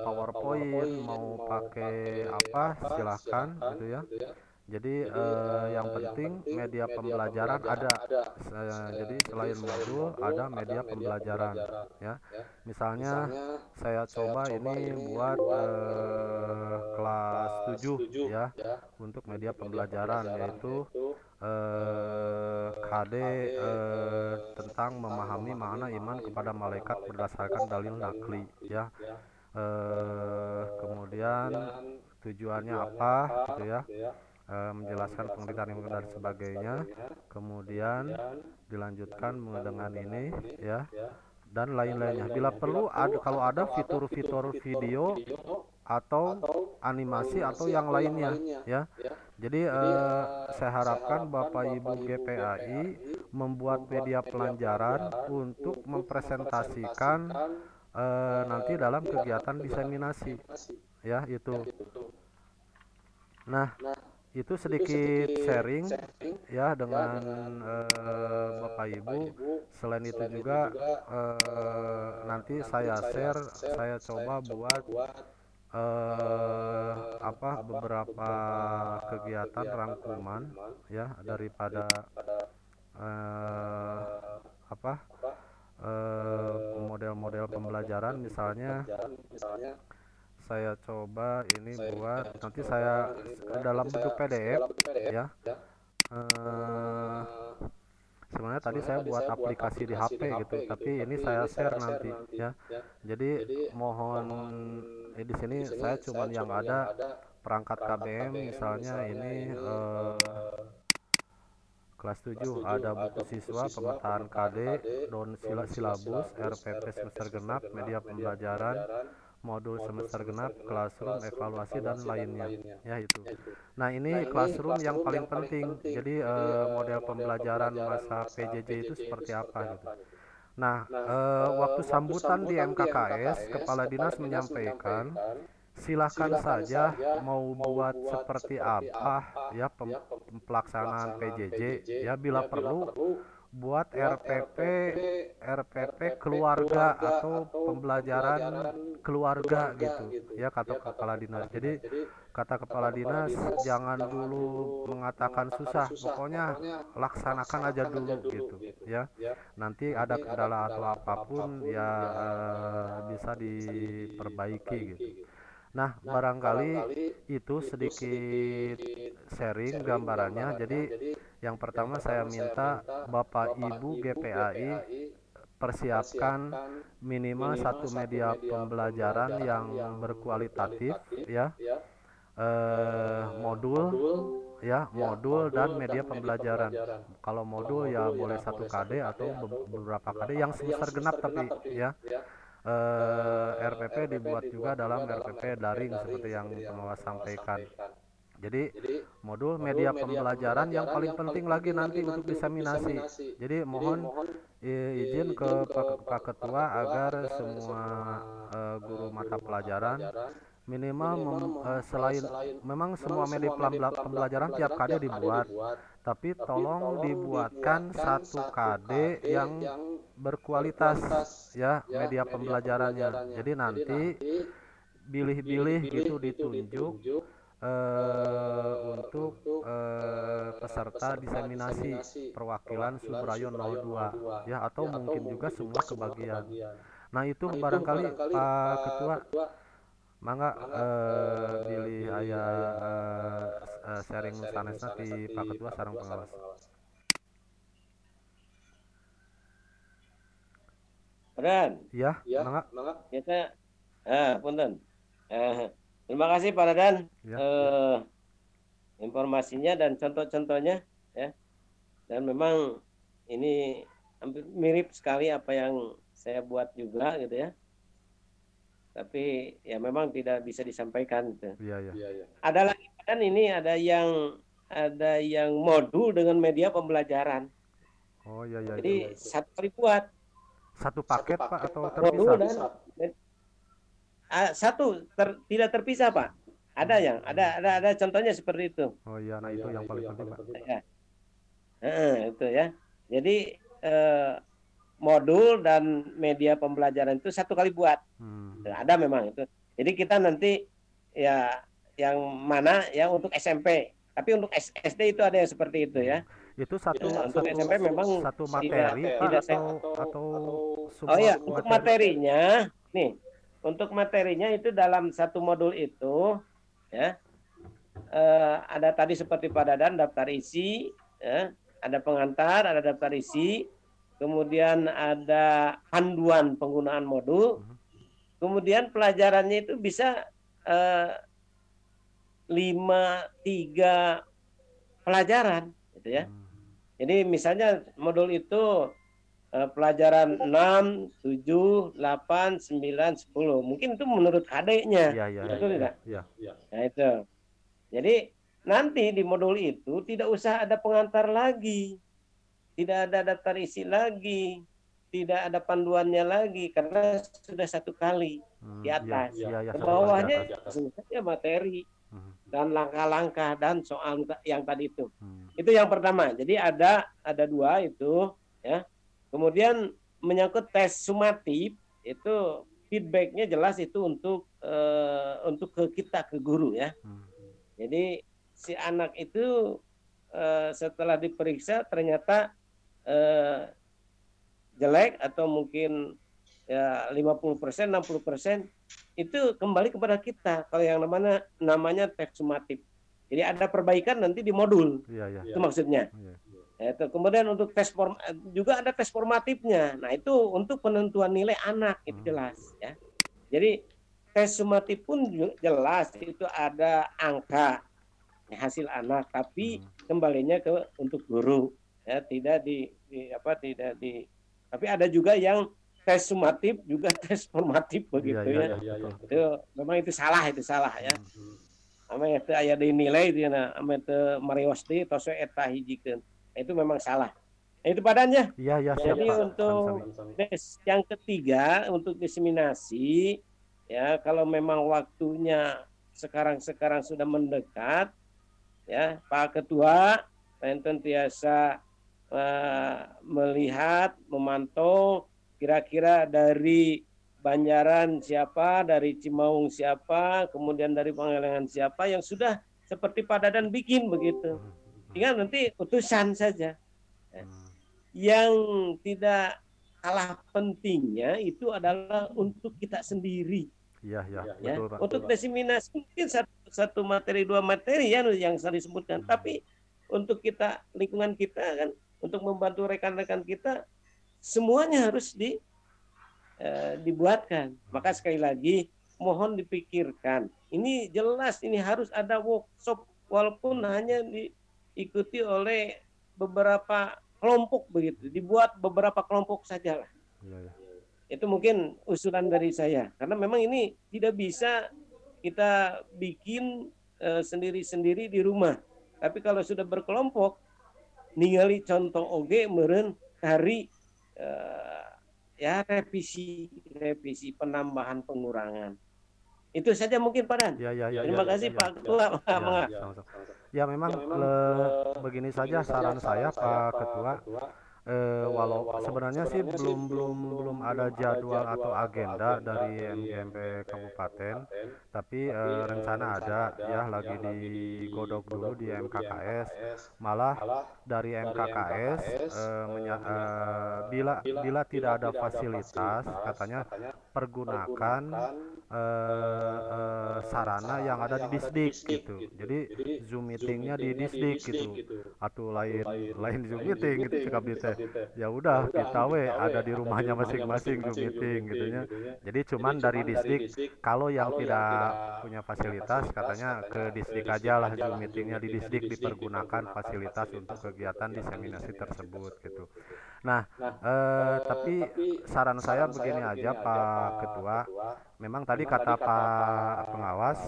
PowerPoint, mau pakai apa, silahkan gitu ya. Jadi yang penting media pembelajaran ada. Jadi selain modul ada media pembelajaran ya. Misalnya saya coba ini buat kelas 7 ya, untuk media pembelajaran, yaitu KD tentang memahami makna iman kepada malaikat berdasarkan dalil nakli ya. Kemudian tujuannya apa gitu ya, menjelaskan pengertian yang dan sebagainya. Kemudian dilanjutkan dengan ini ya, dan lain-lainnya. Bila perlu kalau ada fitur-fitur video atau animasi atau yang lainnya ya. Jadi saya harapkan Bapak Ibu GPAI membuat media pelajaran untuk mempresentasikan nanti dalam kegiatan diseminasi. ya itu. Nah, itu sedikit sharing ya dengan Bapak Ibu. Selain itu juga nanti saya share, saya coba buat beberapa kegiatan rangkuman ya daripada eh, apa model-model pembelajaran. Misalnya saya coba ini buat nanti saya dalam bentuk PDF ya. Sebenarnya tadi saya buat aplikasi di HP gitu, tapi ini saya share nanti ya. Jadi mohon di sini saya cuman yang ada perangkat KBM, misalnya ini kelas 7 ada buku siswa, pemetaan KD, daun silabus, RPP semester genap, media pembelajaran, modul semester genap, classroom, evaluasi dan lainnya. Ya itu. Nah, ini classroom yang paling penting. Jadi model pembelajaran masa PJJ itu seperti apa gitu. Nah, waktu sambutan di MKKS, Kepala Dinas menyampaikan silakan saja mau buat seperti apa ya pelaksanaan PJJ ya, bila perlu buat RPP keluarga atau pembelajaran keluarga gitu ya, kata Kepala Dinas. Jadi kata Kepala Dinas jangan dulu mengatakan susah, pokoknya laksanakan aja dulu gitu ya. Nanti ada kendala atau apapun ya bisa diperbaiki gitu. Nah, barangkali itu sedikit sharing gambarannya. Jadi yang pertama saya minta Bapak Ibu GPAI persiapkan minimal satu media pembelajaran yang berkualitatif ya, modul dan media pembelajaran. Kalau modul ya boleh 1 KD atau beberapa KD yang semester genap, tapi ya RPP dibuat juga dalam RPP daring seperti yang pengawas sampaikan. Jadi modul media pembelajaran yang paling penting lagi nanti untuk diseminasi. Jadi mohon izin ke Pak Ketua agar semua guru mata pelajaran minimal selain memang semua media pembelajaran tiap KD dibuat, tapi tolong dibuatkan 1 KD yang berkualitas ya media pembelajarannya. Jadi nanti pilih-pilih gitu ditunjuk untuk peserta diseminasi perwakilan Subrayo 02 ya, atau mungkin juga semua kebagian. Nah, itu barangkali Pak Ketua mangga pilih aya sharing sanesna ti Pak Ketua sareng pengawas. Dan Ya, mangga. Kita punten. Terima kasih Pak Radan Ya. Informasinya dan contoh-contohnya ya. Dan memang ini hampir mirip sekali apa yang saya buat juga gitu ya. Tapi ya memang tidak bisa disampaikan gitu. Iya. Ada lagi kan, ini ada yang modul dengan media pembelajaran. Oh iya. Jadi satu kali buat. Satu paket Pak atau Modul terpisah? dan tidak terpisah Pak. Ada yang ada contohnya seperti itu. Oh iya, nah itu yang paling penting Pak. Ya. Itu ya. Jadi modul dan media pembelajaran itu satu kali buat. Ada memang itu. Jadi kita nanti ya yang mana ya untuk SMP. Tapi untuk SD itu ada yang seperti itu ya. Itu satu SMP memang satu materi Pak atau semua? Oh iya, untuk materinya nih. Untuk materinya itu dalam satu modul itu ya ada tadi seperti Pak Dadan daftar isi ya, ada pengantar, ada daftar isi, kemudian ada panduan penggunaan modul, kemudian pelajarannya itu bisa 3 pelajaran gitu ya. Jadi misalnya modul itu pelajaran 6, 7, 8, 9, 10. Mungkin itu menurut KD-nya. Iya. Betul tidak? Iya. Nah itu. Jadi nanti di modul itu tidak usah ada pengantar lagi. Tidak ada daftar isi lagi. tidak ada panduannya lagi karena sudah satu kali di atas. Iya, Ke satu kali di bawahnya atas. saja materi dan langkah-langkah dan soal yang tadi itu. Hmm. Itu yang pertama. Jadi ada dua itu ya. Kemudian menyangkut tes sumatif itu feedbacknya jelas itu untuk ke kita, ke guru ya. Jadi si anak itu setelah diperiksa ternyata jelek atau mungkin ya 50%, 60% itu kembali kepada kita kalau yang namanya tes sumatif. Jadi ada perbaikan nanti di modul. Iya. Itu maksudnya. Itu kemudian untuk juga ada tes formatifnya. Nah, itu untuk penentuan nilai anak itu jelas ya. Jadi tes sumatif pun jelas itu ada angka hasil anak, tapi kembalinya untuk guru ya, tidak di tapi ada juga yang tes sumatif juga tes formatif begitu ya. Itu memang itu salah ya. Ame itu aya dinilai itu na ame teu marios deui tos eta hijikeun. Itu memang salah. Itu padannya. Iya, Jadi siap, Pak. untuk yang ketiga untuk diseminasi ya, kalau memang waktunya sekarang sudah mendekat ya, Pak Ketua senantiasa melihat, memantau kira-kira dari Banjaran siapa, dari Cimaung siapa, kemudian dari Pangalengan siapa yang sudah seperti Pak Dadan bikin begitu. Tinggal nanti utusan saja. Yang tidak kalah pentingnya itu adalah untuk kita sendiri. Iya, Ya. betul, Pak. Untuk diseminasi mungkin satu materi, dua materi ya yang saya disebutkan, tapi untuk kita, lingkungan kita kan, untuk membantu rekan-rekan kita, semuanya harus dibuatkan. Maka sekali lagi mohon dipikirkan. Ini jelas ini harus ada workshop walaupun hanya diikuti oleh beberapa kelompok begitu. Dibuat beberapa kelompok saja lah. Iya. Itu mungkin usulan dari saya. Karena memang ini tidak bisa kita bikin sendiri-sendiri di rumah. Tapi kalau sudah berkelompok, ningali contoh oge meureun hari ya revisi penambahan pengurangan. Itu saja mungkin Pak Dan. Iya. Terima kasih Pak Ketua. Ya memang begini saja saran saya Pak Ketua. Walau sebenarnya sih belum ada jadwal atau agenda dari MGMP Kabupaten, tapi rencana ada ya, lagi digodok dulu di MKKS. Malah dari MKKS bila tidak ada fasilitas katanya pergunakan sarana yang ada di Disdik gitu. Jadi Zoom meetingnya di Disdik gitu, atau lain Zoom meeting gitu cekap di teh. Ya udah kita ada di rumahnya masing-masing Zoom meeting gitu ya. Jadi cuman dari Disdik, kalau yang tidak punya fasilitas katanya ke Disdik aja lah Zoom meetingnya di Disdik, dipergunakan fasilitas untuk kegiatan diseminasi tersebut gitu. Nah, tapi saran saya begini aja Pak Ketua, memang tadi kata Pak Pengawas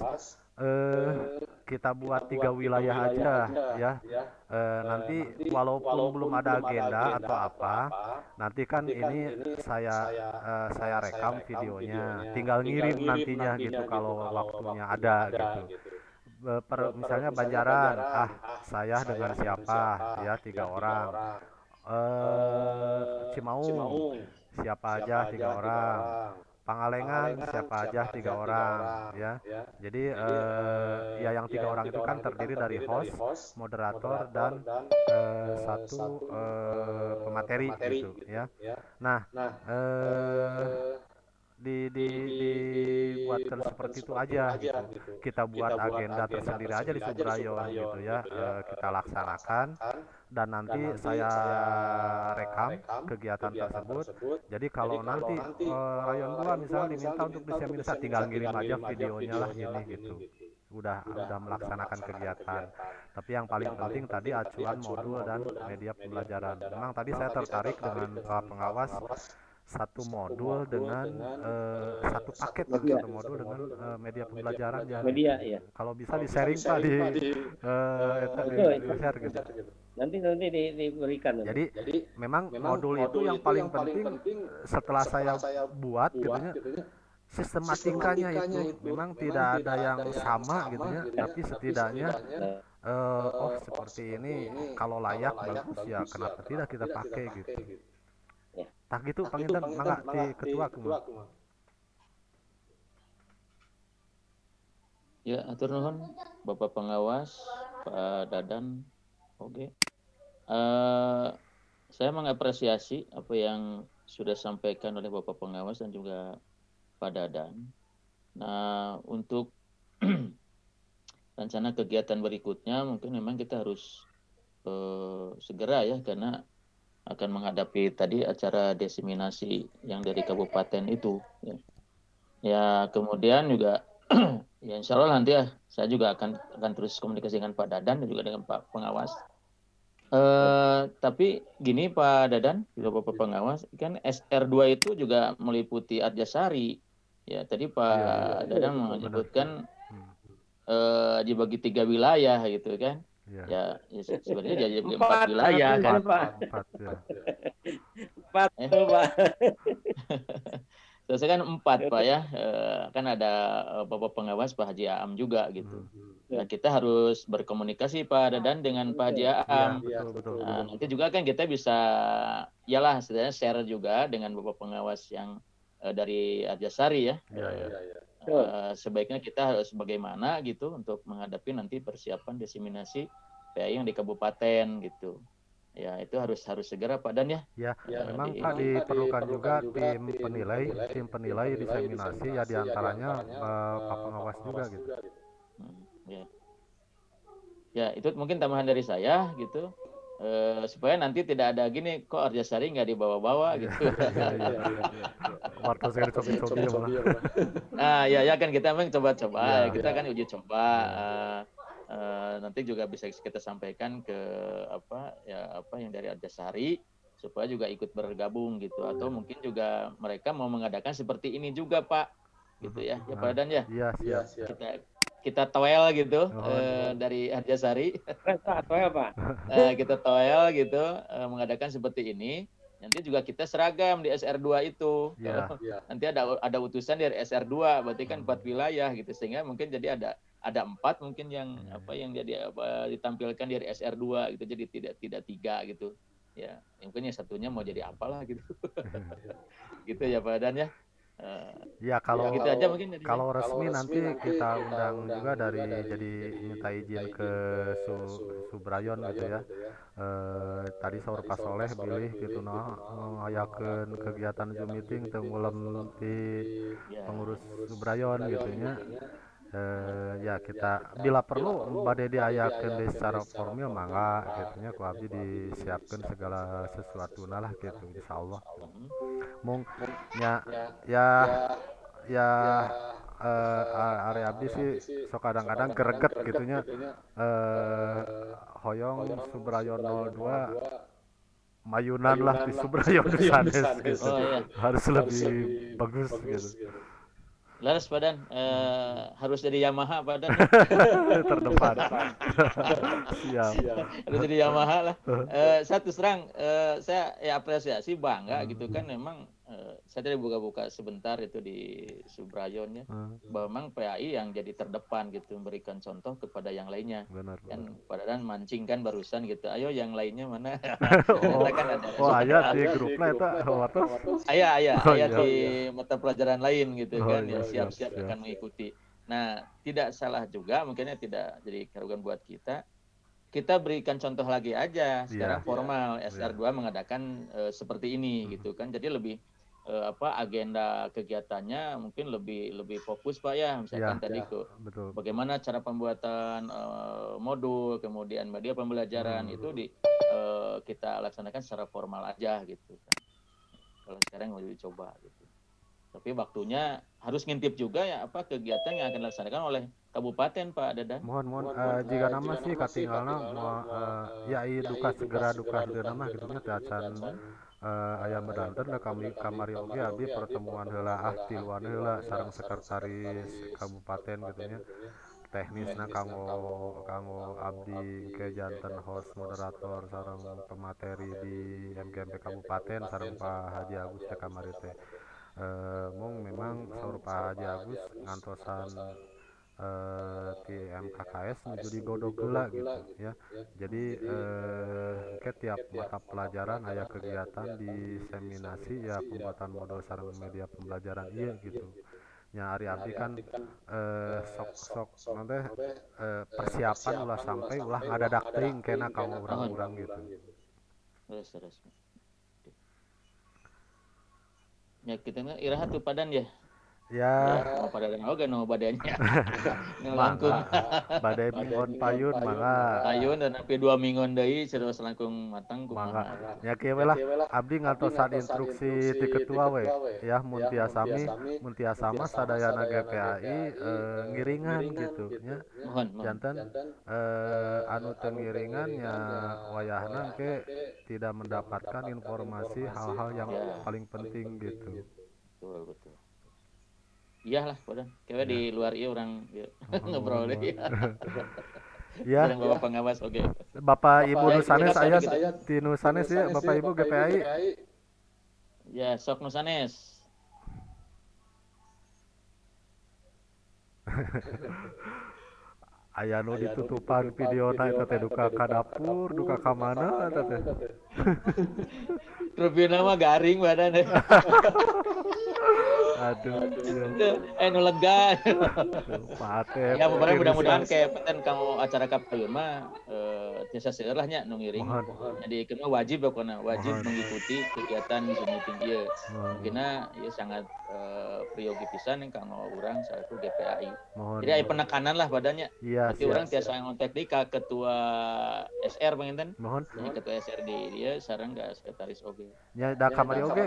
kita buat 3 wilayah aja ya. Nanti walaupun belum ada agenda atau apa, nanti kan ini saya rekam videonya, tinggal ngirim nantinya gitu kalau waktunya ada gitu. Misalnya Banjaran, saya dengan siapa ya, 3 orang. Cimaung siapa aja 3 orang. Pangalengan siapa aja 3 orang ya. Jadi ya yang 3 orang itu kan terdiri dari host, moderator dan satu pemateri gitu ya. Nah, dibuatkan seperti itu aja gitu. Kita buat agenda tersendiri aja di Subrayon gitu ya. Kita laksanakan dan nanti saya rekam kegiatan tersebut. Jadi kalau nanti rayon 2 misalnya diminta untuk diseminasi, tinggal ngirim aja videonya lah ini gitu. Udah melaksanakan kegiatan. Tapi yang paling penting tadi acuan modul dan media pembelajaran. Memang tadi saya tertarik dengan Pak Pengawas satu modul dengan satu paket lah, Media. satu modul dengan media pembelajaran ya. Media ya. Kalau bisa di sharing Pak di share gitu. Nanti diberikan. Jadi memang modul itu yang paling penting setelah saya buat gitunya, sistematikanya itu memang tidak ada yang sama gitu ya, tapi setidaknya oh seperti ini kalau layak bagus ya kenapa tidak kita pakai gitu. Tak gitu Panginten mangga ti ketua kumaha. Ya, atur nuhun Bapak Pengawas, Pak Dadan. Oke. Saya mengapresiasi apa yang sudah disampaikan oleh Bapak Pengawas dan juga Pak Dadan. Nah, untuk rencana kegiatan berikutnya mungkin memang kita harus segera ya, karena akan menghadapi tadi acara diseminasi yang dari kabupaten itu. Ya kemudian juga ya insya Allah nanti ya saya juga akan terus komunikasi dengan Pak Dadan dan juga dengan Pak Pengawas. Tapi gini Pak Dadan, juga Bapak Pengawas, kan SR2 itu juga meliputi Arjasari. Ya tadi Pak Dadan menyebutkan dibagi 3 wilayah gitu kan. Ya sebenarnya jadi 4 wilayah kan. 4 Pak. Selesai kan 4 Pak ya. Kan ada Bapak Pengawas Pak Haji Aam juga gitu. Nah, kita harus berkomunikasi Pak Dadan dengan Pak Haji Aam. Betul. Nanti juga kan kita bisa yalah sebenarnya share juga dengan Bapak Pengawas yang dari Arjasari ya. Sebaiknya kita harus bagaimana gitu untuk menghadapi nanti persiapan diseminasi PAI yang di kabupaten gitu. Ya itu harus segera Pak Dan ya. Ya, memang Pak diperlukan juga tim penilai diseminasi ya, diantaranya Pak Pengawas juga gitu. Ya itu mungkin tambahan dari saya gitu. Supaya nanti tidak ada gini kok Arjasari nggak dibawa-bawa gitu. Warta saya coba-coba malah. Nah ya kan kita memang coba-coba, kita kan uji coba. Nanti juga bisa kita sampaikan ke apa yang dari Arjasari supaya juga ikut bergabung gitu, atau mungkin juga mereka mau mengadakan seperti ini juga Pak, gitu ya Pak Dan ya. Iya siap. Kita toel gitu dari Arjasari. Toel Pak. Kita toel gitu mengadakan seperti ini. Nanti juga kita seragam di SR2 itu. Nanti ada utusan dari SR2, berarti kan 4 wilayah gitu, sehingga mungkin jadi ada 4 mungkin yang yang jadi ditampilkan dari SR2 gitu, jadi tidak 3 gitu. Ya, mungkin yang satunya mau jadi apalah gitu. Gitu ya Pak Dan ya. Ya kalau gitu aja mungkin kalau resmi nanti kita undang juga jadi minta izin ke Subrayon gitu ya. Tadi saur Pak Soleh pilih gitu ngayakeun kegiatan Zoom meeting teu ngulem ti pengurus Subrayon gitu nya. Ya kita bila perlu bade diayakeun di secara formal mangga gitu nya, ku abdi disiapkeun segala sesuatu lah gitu insyaallah. Mung ya area abdi sih so kadang-kadang greget gitunya hoyong Subrayon 02 mayunan lah di Subrayon sanes gitu. Harus lebih bagus gitu. Laras Pak Dan, harus jadi Yamaha Pak Dan. Terdepan. Siap. Harus jadi Yamaha lah. Satu serang, saya apresiasi bangga gitu kan, memang saya tadi buka-buka sebentar itu di Subrayon ya, bahwa memang PAI yang jadi terdepan gitu, memberikan contoh kepada yang lainnya. Benar. Kan Pak Dan mancing kan barusan gitu, ayo yang lainnya mana? Aya di grupnya itu Aya di mata pelajaran lain gitu kan, ya siap-siap akan mengikuti. Nah, tidak salah juga, mungkinnya tidak jadi kerugian buat kita. Kita berikan contoh lagi aja sekarang formal SR2 mengadakan seperti ini gitu kan, jadi lebih agenda kegiatannya mungkin lebih fokus Pak ya, misalkan tadi bagaimana cara pembuatan modul, kemudian media pembelajaran itu kita laksanakan secara formal aja gitu kan. Kalau sekarang mau dicoba gitu. Tapi waktunya harus ngintip juga ya kegiatan yang akan dilaksanakan oleh kabupaten Pak Dadan. Mohon jika nama sih katinggalna ya duka segera nama gitu nya acan aya bedanten da kamari oge abdi pertemuan heula tiluan heula sareng sekretaris kabupaten gitu nya. Teknisna kanggo abdi ke janten host moderator sareng pemateri di MGMP Kabupaten sareng Pak Haji Agus teh kamari teh. Mung memang saur Pak Haji Agus ngantosan ti MKKS menuju digodog heula gitu ya. Jadi ke tiap mata pelajaran aya kegiatan diseminasi ya pembuatan modul sareng media pembelajaran ieu gitu. Nya ari abdi kan sok nanti persiapan ulah sampai ulah ngadadak teuing kena ka urang-urang gitu. Terus. Ya kita mah iraha tuh padan ya. Ya, mau padan oge no badannya. Langkung. Badai minggon payun mangga. Payun dan api 2 minggon deui terus langkung matang kumaha. Nya kieu we lah abdi ngantosan instruksi ti ketua we ya mun tiasa mah sadayana GPAI ngiringan gitu nya. Janten anu teu ngiringan nya wayahna ke tidak mendapatkan informasi hal-hal yang paling penting gitu. Betul. Iyalah, padan. Kayak di luar iya orang ngobrol deh. Ya. Yang bawa pengawas oke. Bapak Ibu Nusanes aya di Nusanes ya, Bapak Ibu GPAI. Ya, sok Nusanes. Aya nu ditutupan videona eta teh duka ka dapur, duka ka mana eta teh. Rubina mah garing badan. Aduh. Nu lega. Pate. Ya mudah-mudahan kayak peten kamu acara kapayun mah tiasa seueur lah nya nu ngiring. Jadi ieu mah wajib pokona wajib mengikuti kegiatan Zoom meeting ieu. Mungkinna ieu sangat priyogi pisan kanggo urang selaku GPAI. Jadi aya penekanan lah badannya. Berarti urang tiasa ngontak di ka ketua SR panginten. Jadi ketua SR di dia sareng ka sekretaris oge. Nya da kamari oge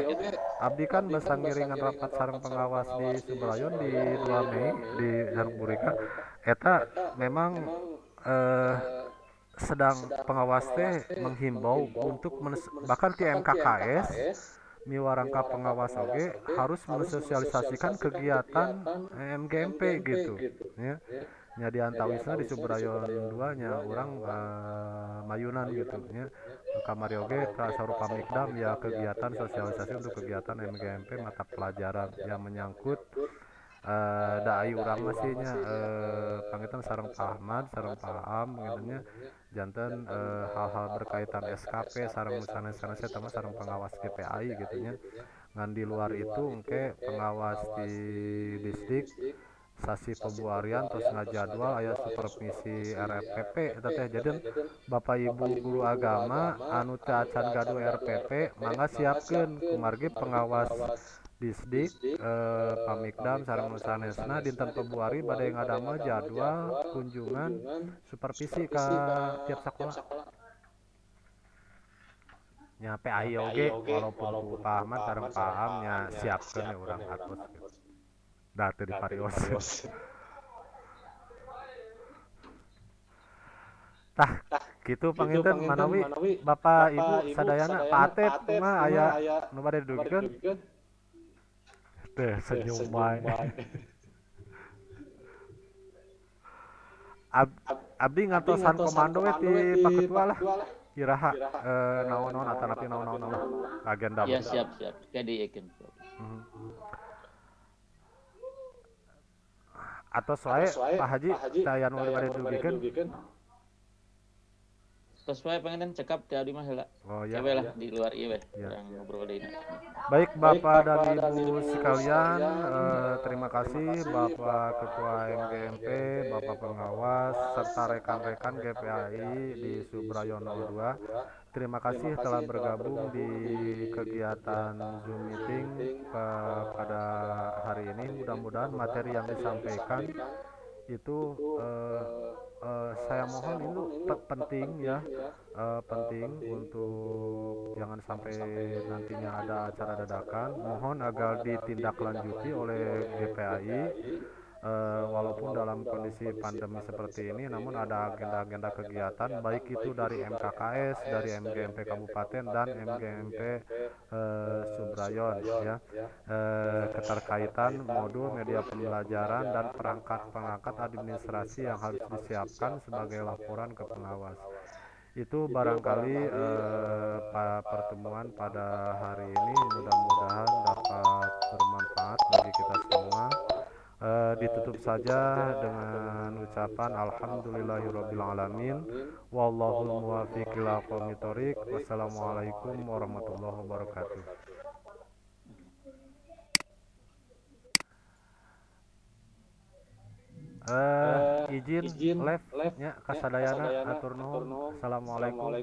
abdi kan basa ngiringan rapat sareng pengawas di Subrayon di 2 Mei di Harburika. Eta memang sedang pengawas teh menghimbau untuk bahkan ti MKKS miwarangka pengawas oge harus mensosialisasikan kegiatan MGMP gitu ya. Nya di antawisna di Subrayon 2 nya urang mayunan gitu nya. Kamari oge saur pamikdam ya kegiatan sosialisasi untuk kegiatan MGMP mata pelajaran yang menyangkut da ayu urang masih nya pangitan sareng Pak Ahmad sareng Pak Am gitu nya janten hal-hal berkaitan SKP sareng sanes-sanes eta mah sareng pengawas GPAI gitu nya. Ngan di luar itu engke pengawas di distrik sasi pembuarian terus ngajadwal aya supervisi RPP eta teh. Jadi Bapak Ibu guru agama anu teu acan gaduh RPP mangga siapkeun kumargi pengawas disdik pamikdam sareng nu sanesna dinten Februari bade ngadamel jadwal kunjungan supervisi ka tiap sakola. Nya PAI oge walaupun Pak Ahmad sareng Pak Am nya siapkeun ya urang atos gitu. Da teu diparios. Tah kitu panginten manawi Bapak Ibu sadayana Pak Atep mah aya nu bade didugikeun. Teh senyum bae. Abdi ngantosan komando we ti Pak Ketua lah. Iraha naon-naon atanapi naon-naon agenda. Ya siap. Kayak dieukeun. Atos wae Pak Haji taya nu bade didugikeun. Sesuai pengen cekap ti abdi mah heula. Oh ya. Lah di luar ieu we. Urang ngobrol deui. Baik Bapak dan Ibu sekalian, terima kasih Bapak Ketua MGMP, Bapak Pengawas, serta rekan-rekan GPAI di Subrayon 02. Terima kasih telah bergabung di kegiatan Zoom meeting pada hari ini. Mudah-mudahan materi yang disampaikan itu saya mohon itu penting ya, penting untuk jangan sampai nantinya ada acara dadakan. Mohon agar ditindaklanjuti oleh GPAI walaupun dalam kondisi pandemi seperti ini, namun ada agenda-agenda kegiatan baik itu dari MKKS, dari MGMP Kabupaten dan MGMP Subrayon ya, keterkaitan modul media pembelajaran dan perangkat-perangkat administrasi yang harus disiapkan sebagai laporan ke pengawas. Itu barangkali pertemuan pada hari ini mudah-mudahan dapat bermanfaat bagi kita semua. Ditutup saja dengan ucapan alhamdulillahirrabbilalamin, wallahul muwaffiq ila aqwamit thoriq. Wassalamualaikum warahmatullahi wabarakatuh. Izin live nya kasadayana atur nuhun. Assalamualaikum.